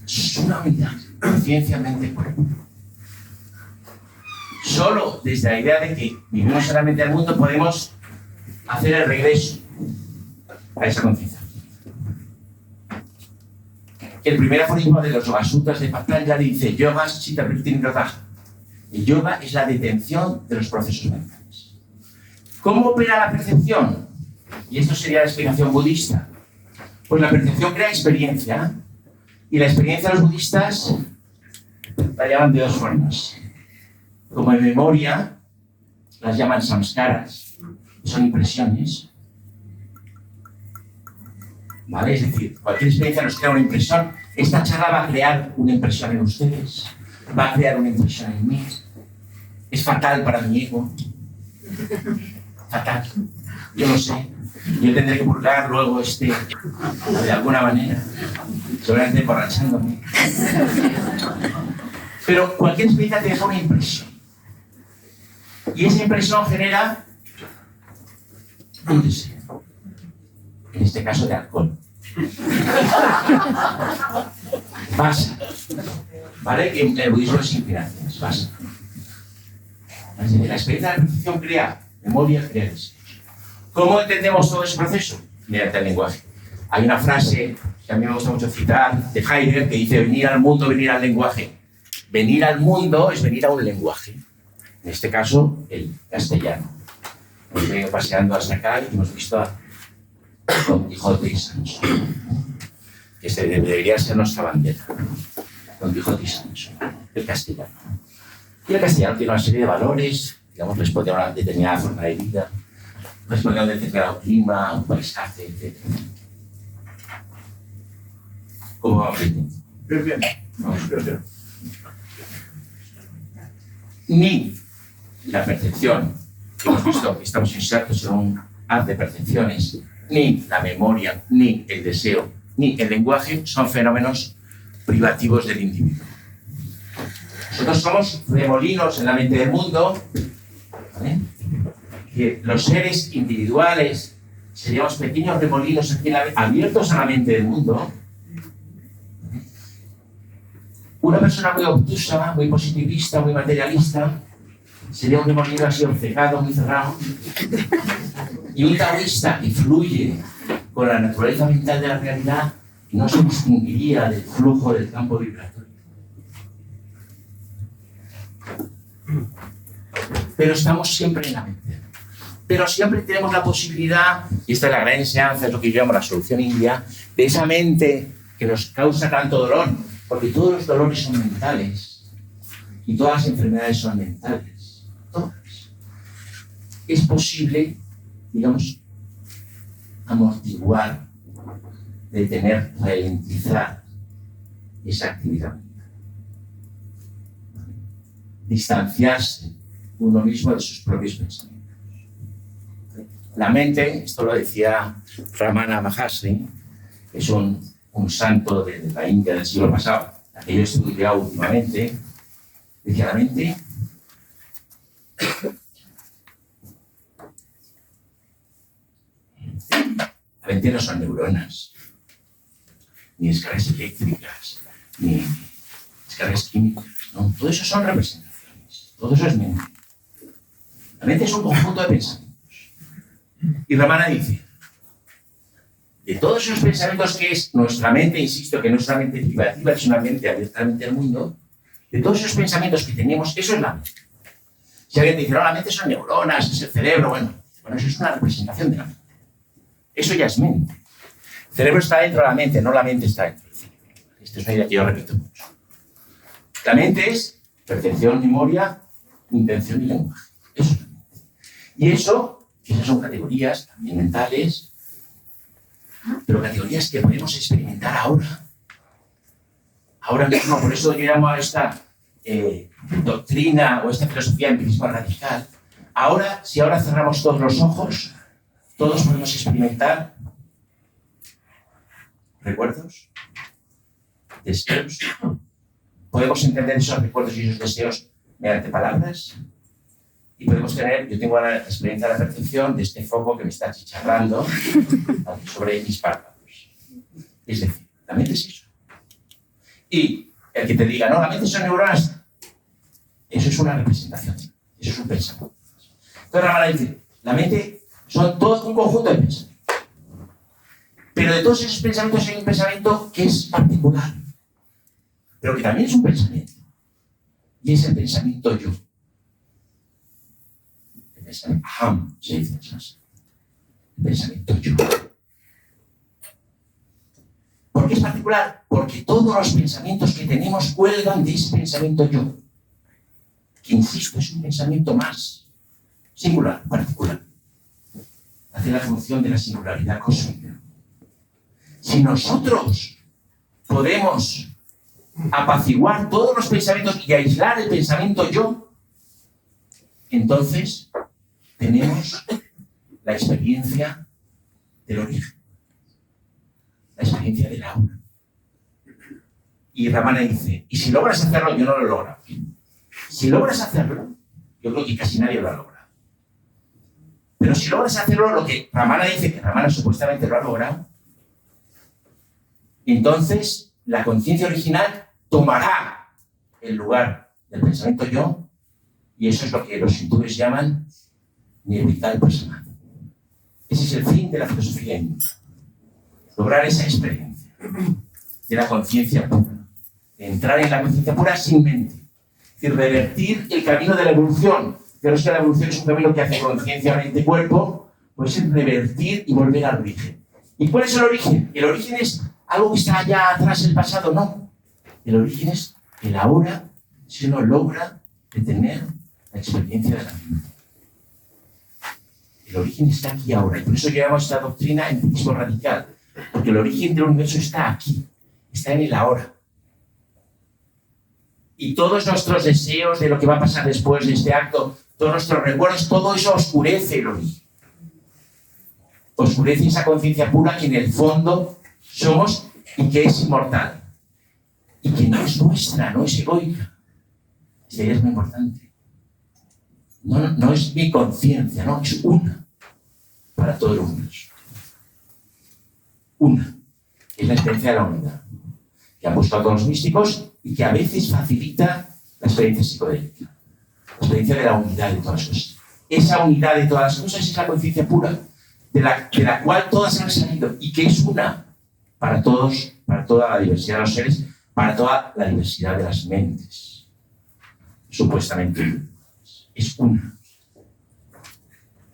Es una unidad, conciencia, mente, cuerpo. Solo desde la idea de que vivimos en la mente del mundo podemos hacer el regreso a esa conciencia. El primer aforismo de los Yoga Sutras de Patanjali dice: Yoga Chitta Vritti Nirodha. El yoga es la detención de los procesos mentales. ¿Cómo opera la percepción? Y esto sería la explicación budista. Pues la percepción crea experiencia, y la experiencia de los budistas la llaman de dos formas. Como en memoria, las llaman samskaras, son impresiones. ¿Vale? Es decir, cualquier experiencia nos crea una impresión. Esta charla va a crear una impresión en ustedes, va a crear una impresión en mí. Es fatal para mi ego. Fatal. Yo lo sé. Yo tendré que purgar luego de alguna manera, seguramente emborrachándome. Pero cualquier experiencia te deja una impresión. Y esa impresión genera un deseo. En este caso de alcohol. Vasa. ¿Vale? Que en el budismo es inclinaciones. Vasa. Así que la experiencia de la percepción crea memoria, crea deseos. ¿Cómo entendemos todo ese proceso? Mediante el lenguaje. Hay una frase que a mí me gusta mucho citar de Heidegger que dice venir al mundo, venir al lenguaje. Venir al mundo es venir a un lenguaje. En este caso, el castellano. Hemos venido paseando hasta acá y hemos visto a Don Quijote y Sancho. Que este debería ser nuestra bandera. Don Quijote y Sancho. El castellano. Y el castellano tiene una serie de valores, digamos, responde a una determinada forma de vida, responde a un determinado clima, un paisaje, etc. ¿Cómo vamos? Bien. Vamos, bien. Ni la percepción, que hemos visto que estamos insertos en un haz de percepciones, ni la memoria, ni el deseo, ni el lenguaje son fenómenos privativos del individuo. Nosotros somos remolinos en la mente del mundo, ¿vale? Que los seres individuales seríamos pequeños remolinos aquí abiertos a la mente del mundo. Una persona muy obtusa, muy positivista, muy materialista, sería un remolino así obcecado, muy cerrado. Y un taoísta que fluye con la naturaleza mental de la realidad no se distinguiría del flujo del campo vibratorio. Pero estamos siempre en la mente. Pero siempre tenemos la posibilidad, y esta es la gran enseñanza, es lo que yo llamo la solución india, de esa mente que nos causa tanto dolor, porque todos los dolores son mentales y todas las enfermedades son mentales. Todas. Es posible, digamos, amortiguar, detener, ralentizar esa actividad. Distanciarse uno mismo de sus propios pensamientos. La mente, esto lo decía Ramana Maharshi, que es un santo de la India del siglo pasado, la que yo he estudiado últimamente, decía la mente no son neuronas, ni descargas eléctricas, ni descargas químicas, ¿no? Todo eso son representaciones, todo eso es mente. La mente es un conjunto de pensamientos. Y Ramana dice, de todos esos pensamientos que es nuestra mente, insisto, que no es una mente privativa, es una mente abiertamente al mundo, de todos esos pensamientos que tenemos, eso es la mente. Si alguien te dice, no, la mente son neuronas, es el cerebro, bueno, eso es una representación de la mente. Eso ya es mente. El cerebro está dentro de la mente, no la mente está dentro del cerebro. Esta es una idea que yo repito mucho. La mente es percepción, memoria, intención y lenguaje. Eso es la mente. Y eso, esas son categorías también mentales, pero categorías que podemos experimentar ahora. Ahora mismo, por eso yo llamo a esta doctrina o esta filosofía de empirismo radical. Ahora, si ahora cerramos todos los ojos, todos podemos experimentar recuerdos, deseos. Podemos entender esos recuerdos y esos deseos mediante palabras. Y podemos tener, yo tengo la experiencia de la percepción de este foco que me está chicharrando sobre mis párpados. Es decir, la mente es eso. Y el que te diga, no, la mente son neuronas, eso es una representación, eso es un pensamiento. Entonces Ramana dice, la mente son todo un conjunto de pensamientos. Pero de todos esos pensamientos hay un pensamiento que es particular, pero que también es un pensamiento. Y es el pensamiento yo. El pensamiento aham, se dice en sánscrito. El pensamiento yo. ¿Por qué es particular? Porque todos los pensamientos que tenemos cuelgan de ese pensamiento yo. Que, insisto, es un pensamiento más singular, particular. Hace la función de la singularidad cósmica. Si nosotros podemos apaciguar todos los pensamientos y aislar el pensamiento yo, entonces tenemos la experiencia del origen, la experiencia del aura. Y Ramana dice, y si logras hacerlo, yo no lo logro. Si logras hacerlo, yo creo que casi nadie lo ha logrado. Pero si logras hacerlo, lo que Ramana dice, que Ramana supuestamente lo ha logrado, entonces la conciencia original tomará el lugar del pensamiento yo, y eso es lo que los hindúes llaman nirvital personal. Ese es el fin de la filosofía hindú. lograr esa experiencia de la conciencia pura, de entrar en la conciencia pura sin mente, es decir, revertir el camino de la evolución. Pero es que la evolución es un camino que hace conciencia, mente, cuerpo, pues es revertir y volver al origen. ¿Y cuál es el origen? El origen es algo que está allá atrás, el pasado, no. El origen es el ahora, si uno logra detener la experiencia de la mente. El origen está aquí ahora, y por eso llamamos esta doctrina empirismo radical, porque el origen del universo está aquí, está en el ahora. Y todos nuestros deseos de lo que va a pasar después de este acto, todos nuestros recuerdos, todo eso oscurece el origen. Oscurece esa conciencia pura que en el fondo somos y que es inmortal. Y que no es nuestra, no es egoica. Esta idea es muy importante. No es mi conciencia, no, es una para todo el universo. Una. Es la experiencia de la unidad, que han buscado todos los místicos y que a veces facilita la experiencia psicodélica. La experiencia de la unidad de todas las cosas. Esa unidad de todas las cosas es la conciencia pura, de la cual todas han salido y que es una para todos, para toda la diversidad de los seres, para toda la diversidad de las mentes. Supuestamente es una.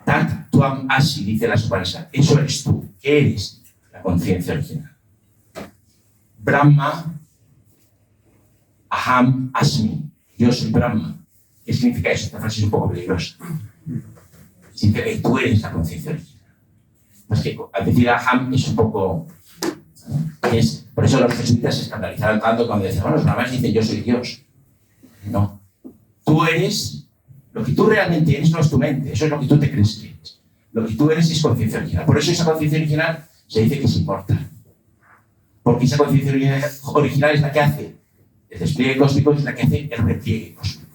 Tat tuam asi, dice la Upanishad. Eso eres tú. ¿Qué eres? La conciencia original. Brahma, aham asmi. Yo soy Brahma. ¿Qué significa eso? Esta frase es un poco peligrosa. Significa que tú eres la conciencia original. Es que al decir aham es un poco... por eso los jesuitas se escandalizaron tanto cuando decían, bueno, los brahmanes dicen yo soy Dios. No. Tú eres... Lo que tú realmente eres no es tu mente, eso es lo que tú te crees que eres. Lo que tú eres es conciencia original. Por eso esa conciencia original se dice que es inmortal. Porque esa conciencia original es la que hace el despliegue cósmico, es la que hace el repliegue cósmico.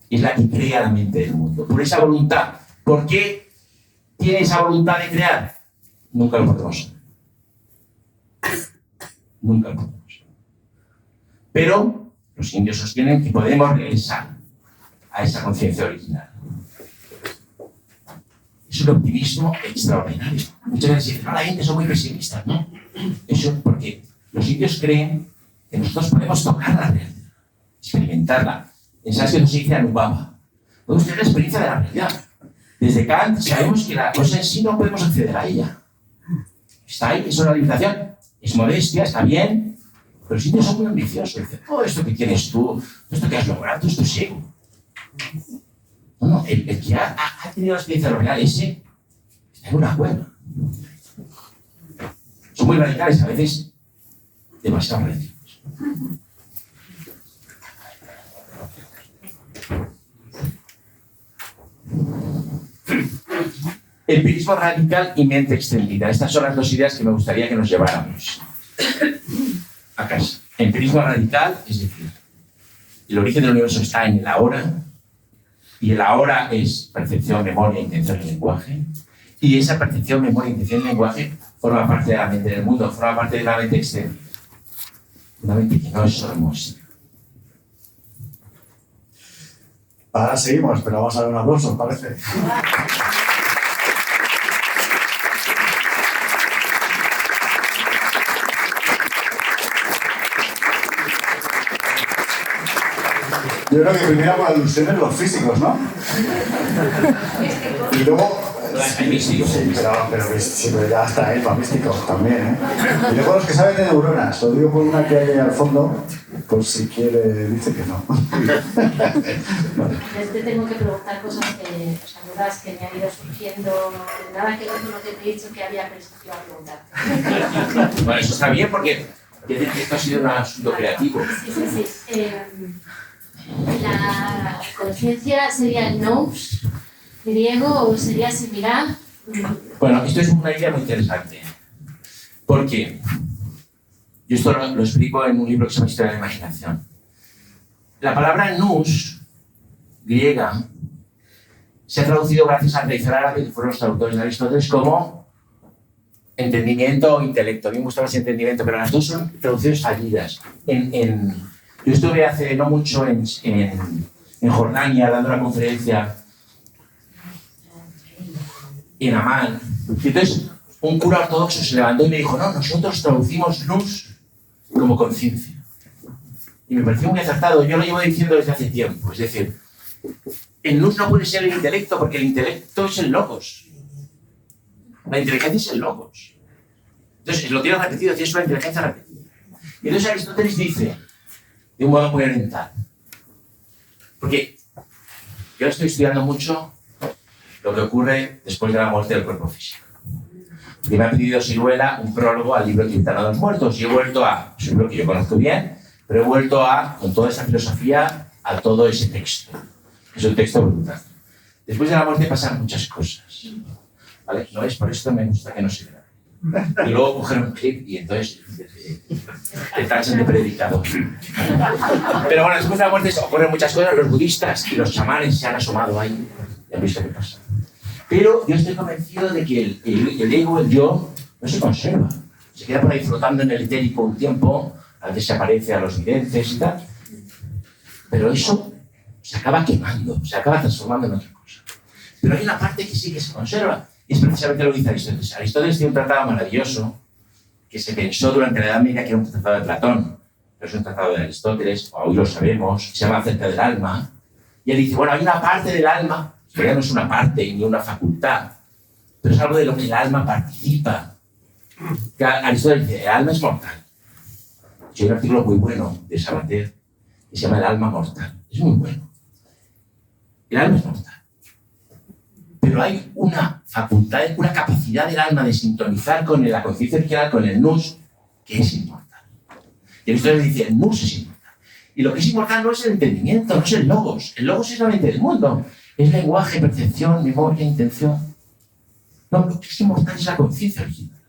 Es la que crea la mente del mundo. Por esa voluntad. ¿Por qué tiene esa voluntad de crear? Nunca lo podemos saber. Nunca lo podemos saber. Pero los indios sostienen que podemos regresar a esa conciencia original. Es un optimismo extraordinario. Muchas veces dicen, no, la gente son muy pesimistas, ¿no? Eso porque los indios creen que nosotros podemos tocar la realidad, experimentarla. En sánscrito se dice anubhava. Podemos tener la experiencia de la realidad. Desde Kant sabemos que la cosa en sí no podemos acceder a ella. Está ahí, es una limitación. Es modestia, está bien, pero los indios son muy ambiciosos. Dicen, oh, esto que tienes tú, esto que has logrado, esto es ego. No, el que ha tenido la experiencia de lo real, ese está en una cueva. Son muy radicales, a veces demasiado radicales. Empirismo radical y mente extendida. Estas son las dos ideas que me gustaría que nos lleváramos a casa. Empirismo radical, es decir, el origen del universo está en el ahora, y el ahora es percepción, memoria, intención y lenguaje, y esa percepción, memoria, intención y lenguaje forma parte de la mente del mundo, forma parte de la mente extendida. Una mente que no es solo nuestra. Ahora seguimos, pero vamos a dar un aplauso, parece. Yo creo que primero por alusiones los físicos, ¿no? Y luego... Hay místicos. Sí, pero ya está ahí para místicos también, ¿eh? Y luego los que saben de neuronas, lo digo por una que hay al fondo, por si quiere, dice que no. Vale. Te tengo que preguntar cosas que, dudas que me han ido surgiendo, nada que ver con lo que te he dicho que había pensado que iba a preguntar. Bueno, eso está bien porque esto ha sido un asunto creativo. Sí. La conciencia sería el nous griego o sería similar. Bueno, esto es una idea muy interesante. Porque yo esto lo explico en un libro que se llama Historia de la Imaginación. La palabra nous, griega, se ha traducido gracias al tradición árabe, que fueron los traductores de Aristóteles, como entendimiento o intelecto. A mí me gusta más entendimiento, pero las dos son traducciones fallidas. Yo estuve hace no mucho en Jordania dando una conferencia en Amán. Y entonces un cura ortodoxo se levantó y me dijo, no, nosotros traducimos nous como conciencia. Y me pareció muy acertado, yo lo llevo diciendo desde hace tiempo, es decir, el nous no puede ser el intelecto, porque el intelecto es el logos. La inteligencia es el logos. Entonces, lo tienes repetido, tienes una inteligencia repetida. Y entonces Aristóteles dice, de un modo muy oriental, porque yo estoy estudiando mucho lo que ocurre después de la muerte del cuerpo físico. Y me ha pedido Siruela un prólogo al libro Tibetano de los Muertos, y he vuelto a, es un libro que yo conozco bien, pero he vuelto con toda esa filosofía, a todo ese texto. Es un texto brutal. Después de la muerte pasan muchas cosas. ¿Vale? No es por esto me gusta que no se grabe. Y luego coger un clip y entonces te tachan de predicador. Pero bueno, después de la muerte ocurren muchas cosas. Los budistas y los chamanes se han asomado ahí y han visto qué pasa. Pero yo estoy convencido de que el ego, el yo, no se conserva. Se queda por ahí flotando en el etérico un tiempo, a veces se aparece a los videntes y tal. Pero eso se acaba quemando, se acaba transformando en otra cosa. Pero hay una parte que sí que se conserva. Y es precisamente lo que dice Aristóteles. Aristóteles tiene un tratado maravilloso que se pensó durante la Edad Media que era un tratado de Platón, pero es un tratado de Aristóteles, hoy lo sabemos, se llama Acerca del alma. Y él dice, bueno, hay una parte del alma, que ya no es una parte ni una facultad, pero es algo de lo que el alma participa. Que Aristóteles dice, el alma es mortal. Hay un artículo muy bueno de Sabater que se llama El alma mortal. Es muy bueno. El alma es mortal. Pero hay una facultad, una capacidad del alma de sintonizar con la conciencia original, con el nous, que es inmortal. Y Aristóteles dice, el nous es inmortal. Y lo que es inmortal no es el entendimiento, no es el logos. El logos es la mente del mundo. Es lenguaje, percepción, memoria, intención. No, lo que es inmortal es la conciencia original.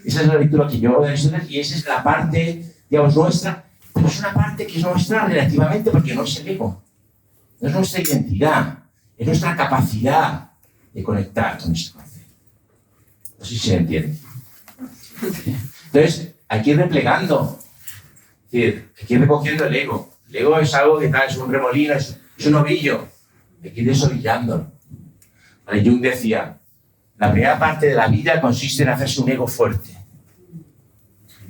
Esa es la lectura que yo hago de Aristóteles y esa es la parte, digamos, nuestra, pero es una parte que es nuestra relativamente porque no es el ego. No es nuestra identidad, es nuestra capacidad de conectar con ese concepto. No sé si se entiende. Entonces, hay que ir replegando. Es decir, hay que ir recogiendo el ego. El ego es algo que tal, es un remolino, es un ovillo. Hay que ir desovillándolo. ¿Vale? Jung decía, la primera parte de la vida consiste en hacerse un ego fuerte.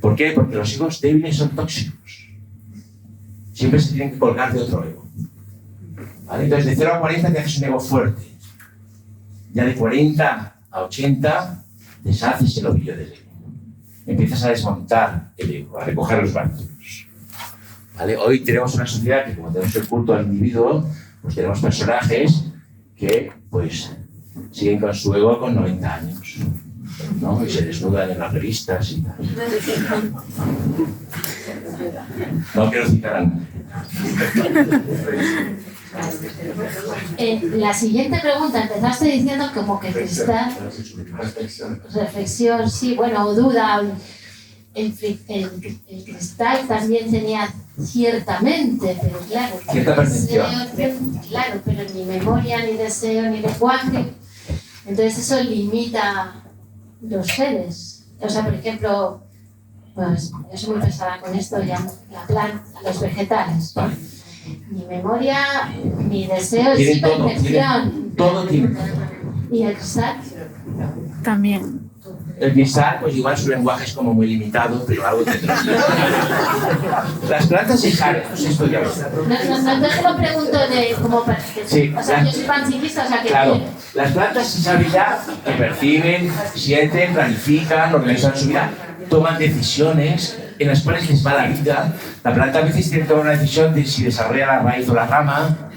¿Por qué? Porque los egos débiles son tóxicos. Siempre se tienen que colgar de otro ego. ¿Vale? Entonces, de 0 a 40 te haces un ego fuerte. Ya de 40 a 80 deshaces el ovillo del ego. Empiezas a desmontar el ego, a recoger los bártulos. ¿Vale? Hoy tenemos una sociedad que, como tenemos el culto al individuo, pues tenemos personajes que, pues, siguen con su ego con 90 años, ¿no? Y se desnudan en las revistas y tal. No quiero citar a nadie. La siguiente pregunta, empezaste diciendo como que cristal, reflexión, sí, bueno, o duda. El cristal también tenía ciertamente, pero claro, cierta percepción. Claro, pero ni memoria, ni deseo, ni lenguaje. Entonces eso limita los seres. O sea, por ejemplo, pues yo soy muy pesada con esto, ya la planta, los vegetales. Vale. Ni memoria, ni deseo, Tiene sí todo, percepción. todo tiene. ¿Y el cristal? También. El cristal, pues igual su lenguaje es como muy limitado, pero algo tendrá. Las plantas y jarros, esto ya lo sé. No te lo pregunto de como Sí, o sea, yo soy panchillista, o sea que claro, las plantas esa habilidad que perciben, sienten, planifican, organizan su vida, toman decisiones en las cuales les va la vida. La planta a veces tiene que tomar una decisión de si desarrolla la raíz o la rama,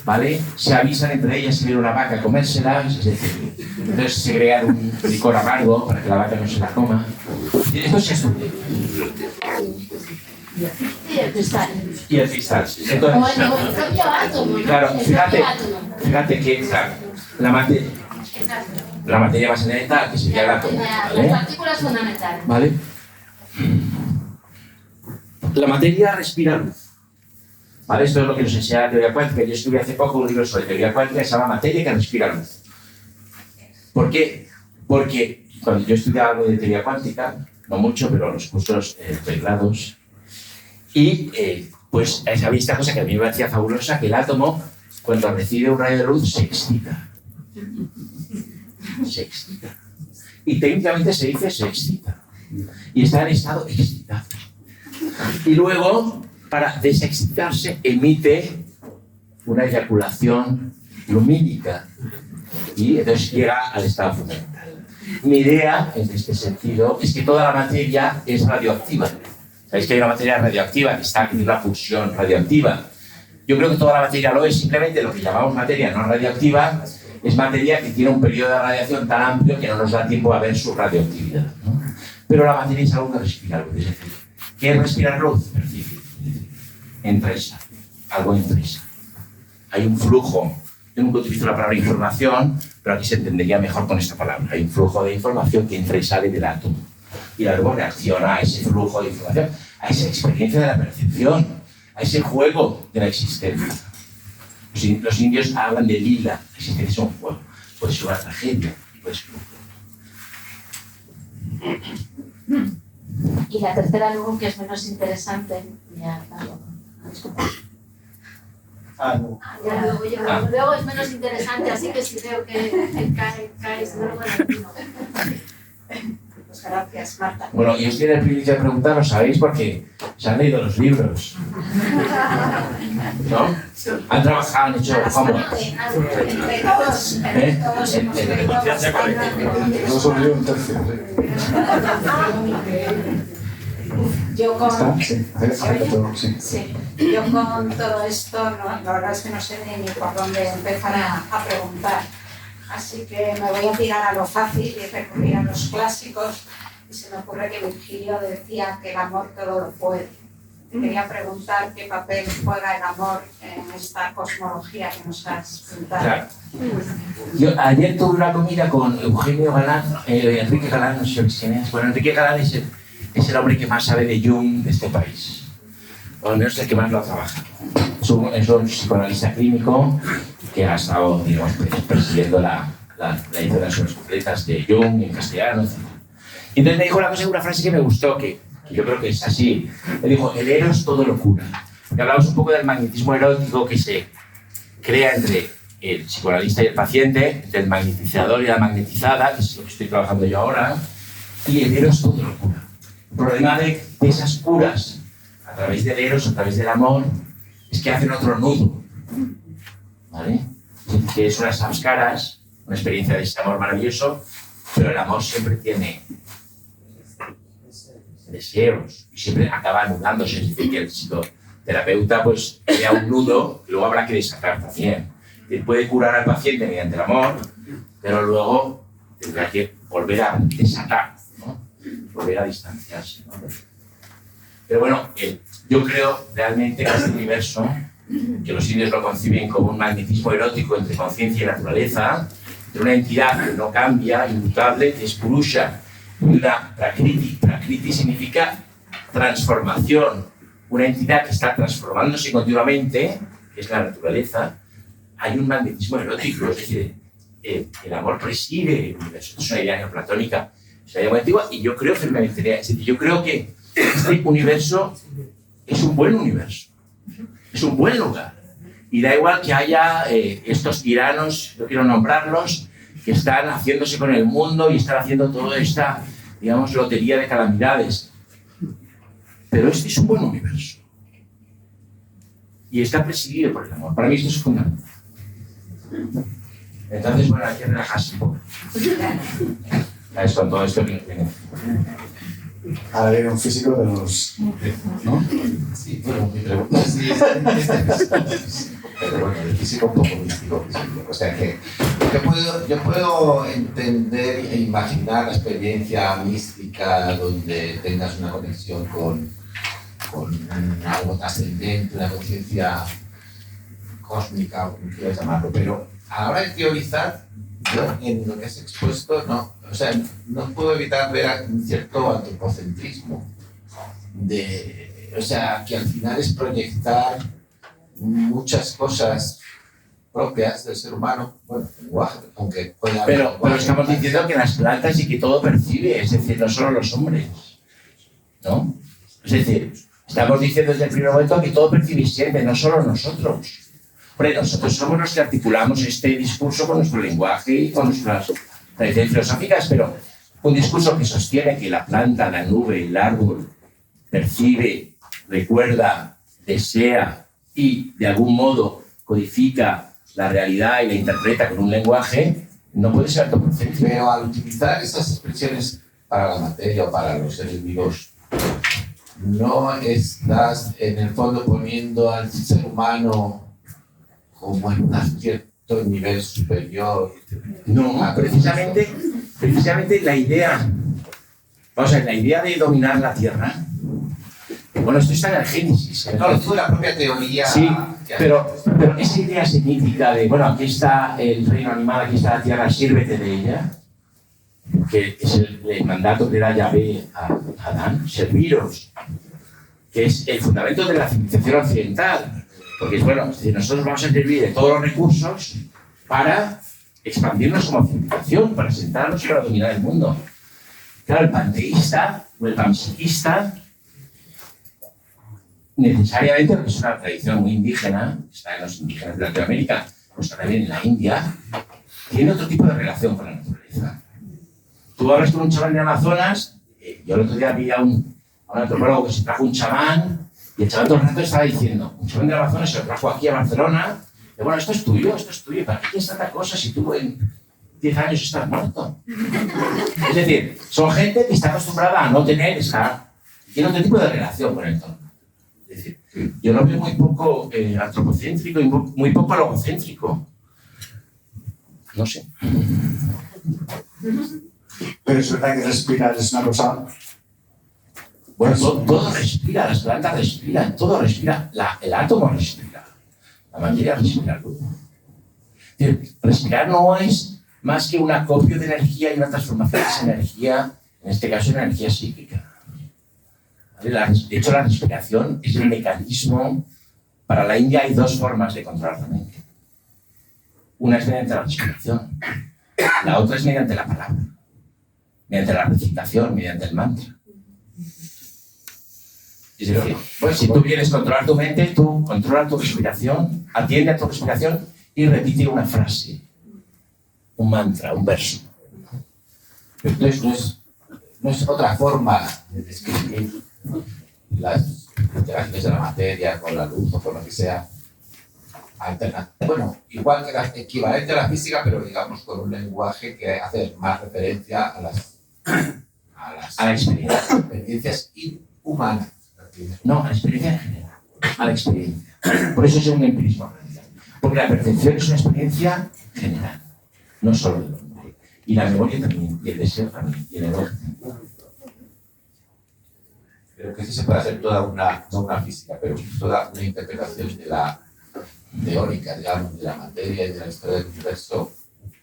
¿vale? Se avisan entre ellas si viene una vaca a comérselas, es decir, entonces se crea un licor amargo para que la vaca no se la coma. Esto se estudia. y el cristal. Y el cristal. O Entonces, el propio átomo. claro, El fíjate propio átomo. que claro, la materia más elemental, que sería el átomo, Las ¿vale? partículas fundamentales. ¿Vale? La materia respira luz. ¿Vale? Esto es lo que nos enseña la teoría cuántica. Yo escribí hace poco un libro sobre teoría cuántica que se llama Materia que respira luz. ¿Por qué? Porque cuando yo estudiaba algo de teoría cuántica, no mucho, pero los cursos pregrados, y pues había esta cosa que a mí me parecía fabulosa, que el átomo, cuando recibe un rayo de luz, se excita. Se excita. y técnicamente se dice se excita. Y está en estado excitado. Y luego, para desexcitarse, emite una eyaculación lumínica. Y entonces llega al estado fundamental. Mi idea, en este sentido, es que toda la materia es radioactiva. Sabéis que hay una materia radioactiva que tiene una pulsión radioactiva. Yo creo que toda la materia lo es. Simplemente lo que llamamos materia no radioactiva es materia que tiene un periodo de radiación tan amplio que no nos da tiempo a ver su radioactividad, ¿no? Pero la materia es algo que respira luz. Es decir, ¿qué es respirar luz? Percibir. Entra y sale. Algo entra y sale. Hay un flujo. Yo nunca utilizo la palabra información, pero aquí se entendería mejor con esta palabra. Hay un flujo de información que entra y sale del átomo. Y luego reacciona a ese flujo de información, a esa experiencia de la percepción, a ese juego de la existencia. Los indios hablan de lila, la existencia es un juego. Puede ser una tragedia, puede ser un juego. Y la tercera luego, que es menos interesante, ya disculpa. No. Luego es menos interesante, así que si veo que cae, si no lo no. Pues gracias, Marta. Bueno, y os tiene el privilegio de preguntaros, ¿sabéis? Porque se han leído los libros, ¿no? Han trabajado, han hecho homework. No sobrevive un tercio. Yo con, Sí. yo con todo esto, la verdad es que no sé ni por dónde empezar a preguntar. Así que me voy a tirar a lo fácil y recurrir a los clásicos. Y se me ocurre que Virgilio decía que el amor todo lo puede. Te quería preguntar qué papel juega el amor en esta cosmología que nos has pintado. Claro. Yo ayer tuve una comida con Eugenio Galán, Enrique Galán, no sé quién es. Bueno, Enrique Galán es el hombre que más sabe de Jung de este país. O al menos el que más lo ha trabajado. Es un psicoanalista clínico que ha estado, digamos, persiguiendo la edición de las obras completas de Jung en castellano, etc. Y entonces me dijo una frase que me gustó, que yo creo que es así. Me dijo, el eros todo lo cura. Y hablamos un poco del magnetismo erótico que se crea entre el psicoanalista y el paciente, entre el magnetizador y la magnetizada, que es lo que estoy trabajando yo ahora, y el eros todo lo cura. El problema de esas curas, a través del eros, a través del amor, es que hacen otro nudo, ¿vale? Que es unas samskaras, una experiencia de ese amor maravilloso, pero el amor siempre tiene deseos y siempre acaba anulándose. Es decir, que el psicoterapeuta pues crea un nudo que luego habrá que desatar también. Puede curar al paciente mediante el amor, pero luego tendrá que volver a desatar, ¿no? Volver a distanciarse, ¿no? Pero bueno, yo creo realmente que este universo, que los indios lo conciben como un magnetismo erótico entre conciencia y naturaleza, entre una entidad que no cambia, inmutable, que es Purusha, una Prakriti. Prakriti significa transformación, una entidad que está transformándose continuamente, que es la naturaleza. Hay un magnetismo erótico, es decir, el amor preside el universo. Es una idea neoplatónica, es una idea muy antigua, y yo creo firmemente en ella. Es decir, yo creo que este universo es un buen universo, es un buen lugar. Y da igual que haya estos tiranos, no quiero nombrarlos, que están haciéndose con el mundo y están haciendo toda esta, digamos, lotería de calamidades. Pero este es un buen universo. Y está presidido por el amor. Para mí esto es fundamental. Entonces, bueno, hay que relajarse un poco. Con todo esto que viene. Ahora viene un físico de los... ¿no? Sí, bueno, mi pregunta sí es pero bueno, el físico un poco místico. O sea que yo puedo entender e imaginar la experiencia mística donde tengas una conexión con algo trascendente, una conciencia cósmica, o como quieras llamarlo, pero a la hora de teorizar, yo en lo que has expuesto, no puedo evitar ver un cierto antropocentrismo, o sea, que al final es proyectar muchas cosas propias del ser humano, bueno, lenguaje, aunque puede haber... Pero estamos diciendo que las plantas y que todo percibe, es decir, no solo los hombres, ¿no? Es decir, estamos diciendo desde el primer momento que todo percibe y siente, no solo nosotros. Hombre, nosotros somos los que articulamos este discurso con nuestro lenguaje y con nuestras tradiciones filosóficas, pero un discurso que sostiene que la planta, la nube, el árbol percibe, recuerda, desea y de algún modo codifica la realidad y la interpreta con un lenguaje, no puede ser antropocéntrico. Pero al utilizar estas expresiones para la materia o para los seres vivos, no estás en el fondo poniendo al ser humano como en un cierto nivel superior. No, precisamente la idea, vamos a ver, la idea de dominar la Tierra, bueno, esto está en el Génesis. No, lo tuvo la propia teoría. Sí, pero esa idea semítica de, bueno, aquí está el reino animal, aquí está la Tierra, sírvete de ella, que es el mandato que da Yahvé a Adán, serviros, que es el fundamento de la civilización occidental, porque es bueno, nosotros vamos a servir de todos los recursos para expandirnos como civilización, para sentarnos y para dominar el mundo. Claro, el panteísta o el panpsiquista, necesariamente, porque es una tradición muy indígena, está en los indígenas de Latinoamérica, pues también en la India, tiene otro tipo de relación con la naturaleza. Tú hablas con un chamán de Amazonas, yo el otro día vi a un antropólogo que se trajo un chamán, y el chamán todo el rato estaba diciendo, un chamán de Amazonas se lo trajo aquí a Barcelona, y bueno, esto es tuyo, ¿para qué tienes tanta cosa si tú en 10 años estás muerto? Es decir, son gente que está acostumbrada a no tener, tiene otro tipo de relación con el entorno. Es decir, yo lo veo muy poco antropocéntrico y muy poco logocéntrico. No sé. Pero es verdad que respirar es una cosa... Bueno, todo respira, las plantas respiran, todo respira, el átomo respira, la materia respira. Respirar no es más que un acopio de energía y una transformación de esa energía, en este caso en energía psíquica. De hecho, la respiración es el mecanismo. Para la India hay dos formas de controlar la mente. Una es mediante la respiración, la otra es mediante la palabra, mediante la recitación, mediante el mantra. Es decir, pues, si tú quieres controlar tu mente, tú controla tu respiración, atiende a tu respiración y repite una frase, un mantra, un verso. Entonces no es otra forma de describir las interacciones de la materia con la luz o con lo que sea alternativa. Bueno, igual que la equivalente a la física, pero digamos con un lenguaje que hace más referencia a las experiencias humanas. No, a la experiencia en general, a la experiencia. Por eso es un empirismo. Porque la percepción es una experiencia general, no solo del hombre. Y la memoria también, y el deseo también, y el enojo. Creo que eso se puede hacer toda no una física, pero toda una interpretación de la teórica, digamos, de la materia y de la historia del universo.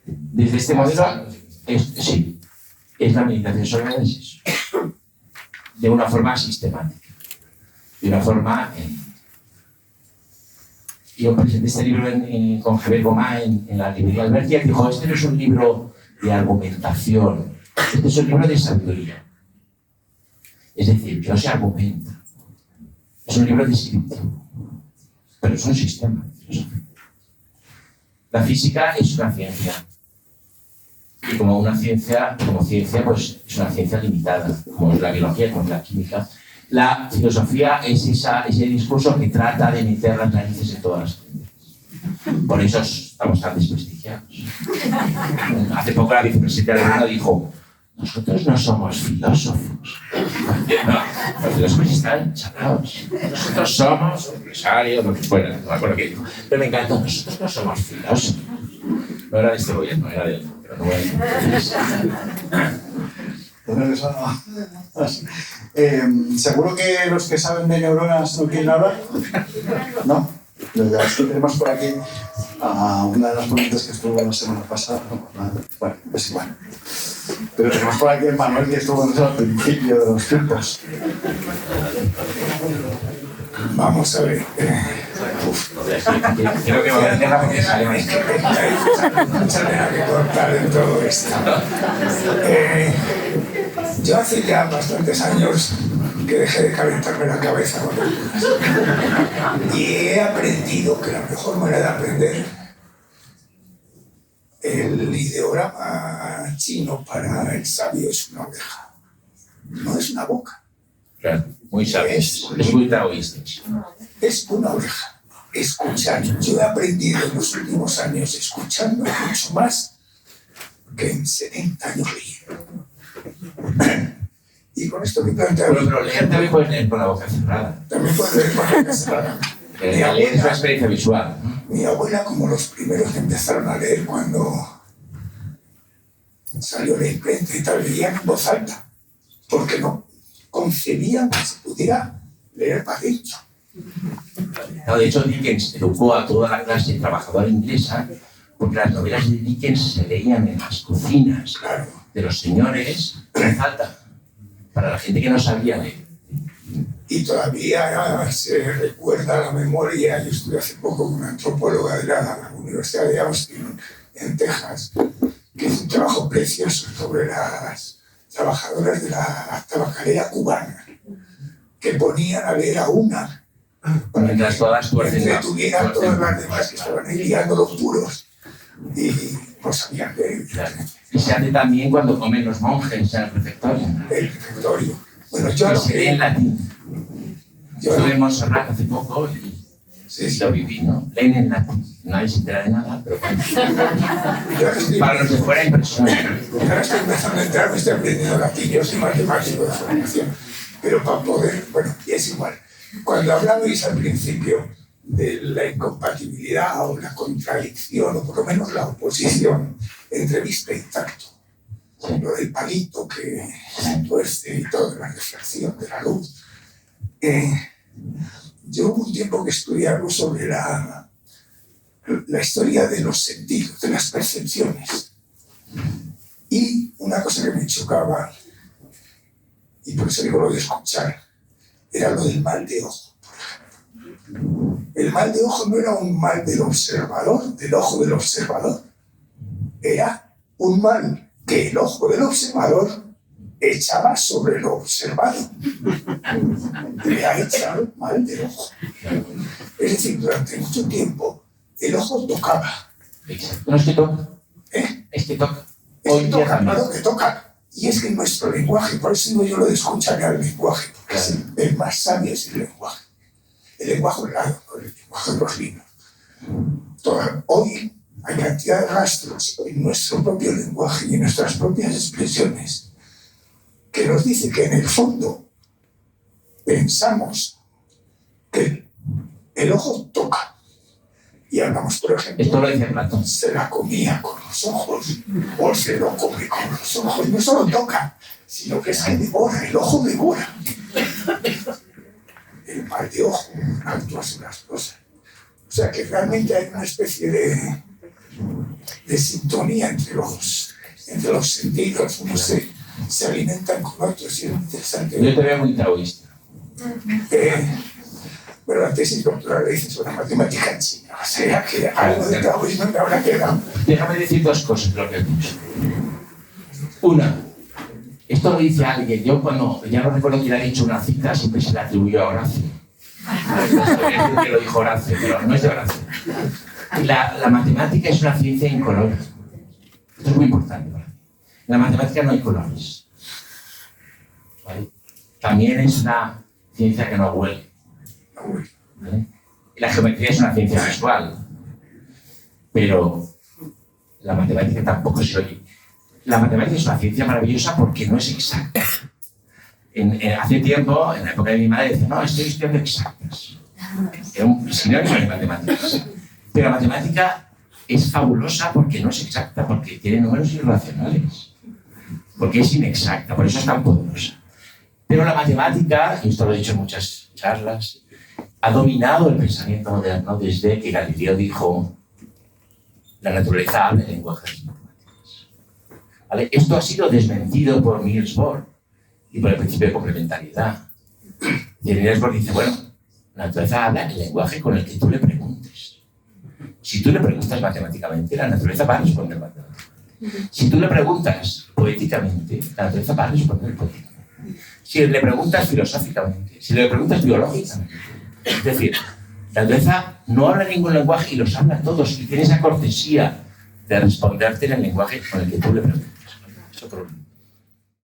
Desde este modelo, sí, es la meditación sobre el eso. De una forma sistemática. De una forma... Yo presenté este libro con Javier Gomá en la librería Alberti, y dijo, este no es un libro de argumentación, este es un libro de sabiduría. Es decir, que no se argumenta. Es un libro descriptivo, pero es un sistema. La física es una ciencia. Y como ciencia, pues es una ciencia limitada, como es la biología, como es la química. La filosofía es ese discurso que trata de meter las narices en todas las ciencias. Por eso estamos tan desprestigiados. Hace poco la vicepresidenta del Gobierno dijo, nosotros no somos filósofos. No, los filósofos están chalados. Nosotros somos empresarios, lo que fuera, no me acuerdo qué dijo. Pero me encantó, nosotros no somos filósofos. No era de este gobierno, era de otro, pero no voy a decir. Seguro que los que saben de neuronas no quieren hablar, ¿no? Ya es que tenemos por aquí a una de las ponentes que estuvo la semana pasada. Bueno, es igual. Pero tenemos por aquí a Manuel, que estuvo al principio de los tiempos. Vamos a ver. Creo que voy a tener porque sale más. Mucha tela que cortar en todo esto. Yo hace ya bastantes años que dejé de calentarme la cabeza con el... Y he aprendido que la mejor manera de aprender el ideograma chino para el sabio es una oreja, no es una boca. Claro, muy sabios, es muy taoístas. Es una oreja. Escuchar. Yo he aprendido en los últimos años escuchando mucho más que en 70 años leyendo. Y con esto que planteaba... Bueno, pero leer también puedes leer con la boca cerrada. También puedes leer con la boca cerrada. Leer es una experiencia visual. Mi abuela, como los primeros que empezaron a leer cuando salió la imprenta y tal, leían en voz alta, porque no concebían que se pudiera leer para dentro. No, de hecho, Dickens educó a toda la clase trabajadora inglesa porque las novelas de Dickens se leían en las cocinas de los señores en voz alta, para la gente que no sabía leer. Y todavía se recuerda la memoria. Yo estuve hace poco con una antropóloga de la Universidad de Austin, en Texas, que hizo un trabajo precioso sobre las trabajadoras de la tabacalera cubana, que ponían a leer a una para mientras todas que entretuvieran todas las demás que estaban ahí liando los puros y no sabían leer. Y se hace también cuando comen los monjes en el refectorio. El refectorio. Bueno, yo Que lo se lee en latín. Yo Estuve en Montserrat hace poco y lo viví, ¿no? Leen en latín. Nadie se entera de nada, pero para los de fuera impresionante. Ahora estoy empezando a entrar, me estoy aprendiendo latín, yo soy matemático de formación, pero para poder, bueno, y es igual. Cuando hablabais al principio de la incompatibilidad o la contradicción, o por lo menos la oposición entre vista y tacto, lo del palito que se tuerce y todo, la refracción de la luz, yo hubo un tiempo que estudié algo sobre la historia de los sentidos, de las percepciones. Y una cosa que me chocaba, y por eso digo lo de escuchar, era lo del mal de ojo, por ejemplo. El mal de ojo no era un mal del observador, del ojo del observador. Era un mal que el ojo del observador echaba sobre lo observado. Le ha echado el mal del ojo. Es decir, durante mucho tiempo el ojo tocaba. No es que toca. Es que toca. Es que toca, claro que toca. Y es que nuestro lenguaje, por eso digo yo lo de escuchar al lenguaje, porque el más sabio es el lenguaje. El lenguaje hablado, no el lenguaje de los libros. Hoy hay cantidad de rastros en nuestro propio lenguaje y en nuestras propias expresiones que nos dice que en el fondo pensamos que el ojo toca. Y hablamos, por ejemplo, esto lo dice Platón. Se la comía con los ojos, o se lo come con los ojos. No solo toca, sino que se devora, el ojo devora. El mal de ojo actúa sobre las cosas. O sea que realmente hay una especie de sintonía entre los sentidos. Unos se alimentan con otros y es interesante. Yo te veo muy taoísta. Bueno, la tesis doctoral la hice sobre matemática en China, o sea que algo de taoísmo me habrá quedado. Déjame decir dos cosas de lo que he dicho. Una, esto lo dice alguien, yo cuando, ya no recuerdo quién ha dicho una cita, siempre se la atribuyó a Horacio. Que lo dijo Horacio, pero no es de Horacio. La matemática es una ciencia incolora. Esto es muy importante para mí. En la matemática no hay colores. ¿Vale? También es una ciencia que no huele. ¿Vale? Y la geometría es una ciencia visual, pero la matemática tampoco se oye. La matemática es una ciencia maravillosa porque no es exacta. Hace tiempo, en la época de mi madre, decía, no, estoy estudiando exactas. Era un sinónimo de matemáticas. Pero la matemática es fabulosa porque no es exacta, porque tiene números irracionales, porque es inexacta, por eso es tan poderosa. Pero la matemática, y esto lo he dicho en muchas charlas, ha dominado el pensamiento moderno desde que Galileo dijo la naturaleza habla el lenguaje de las matemáticas. ¿Vale? Esto ha sido desmentido por Niels Bohr y por el principio de complementariedad. Y Niels Bohr dice, bueno, la naturaleza habla el lenguaje con el que tú le preguntes. Si tú le preguntas matemáticamente, la naturaleza va a responder matemáticamente. Si tú le preguntas poéticamente, la naturaleza va a responder poéticamente. Si le preguntas filosóficamente, si le preguntas biológicamente. Es decir, la naturaleza no habla ningún lenguaje y los habla todos y tiene esa cortesía de responderte en el lenguaje con el que tú le preguntas. Eso por un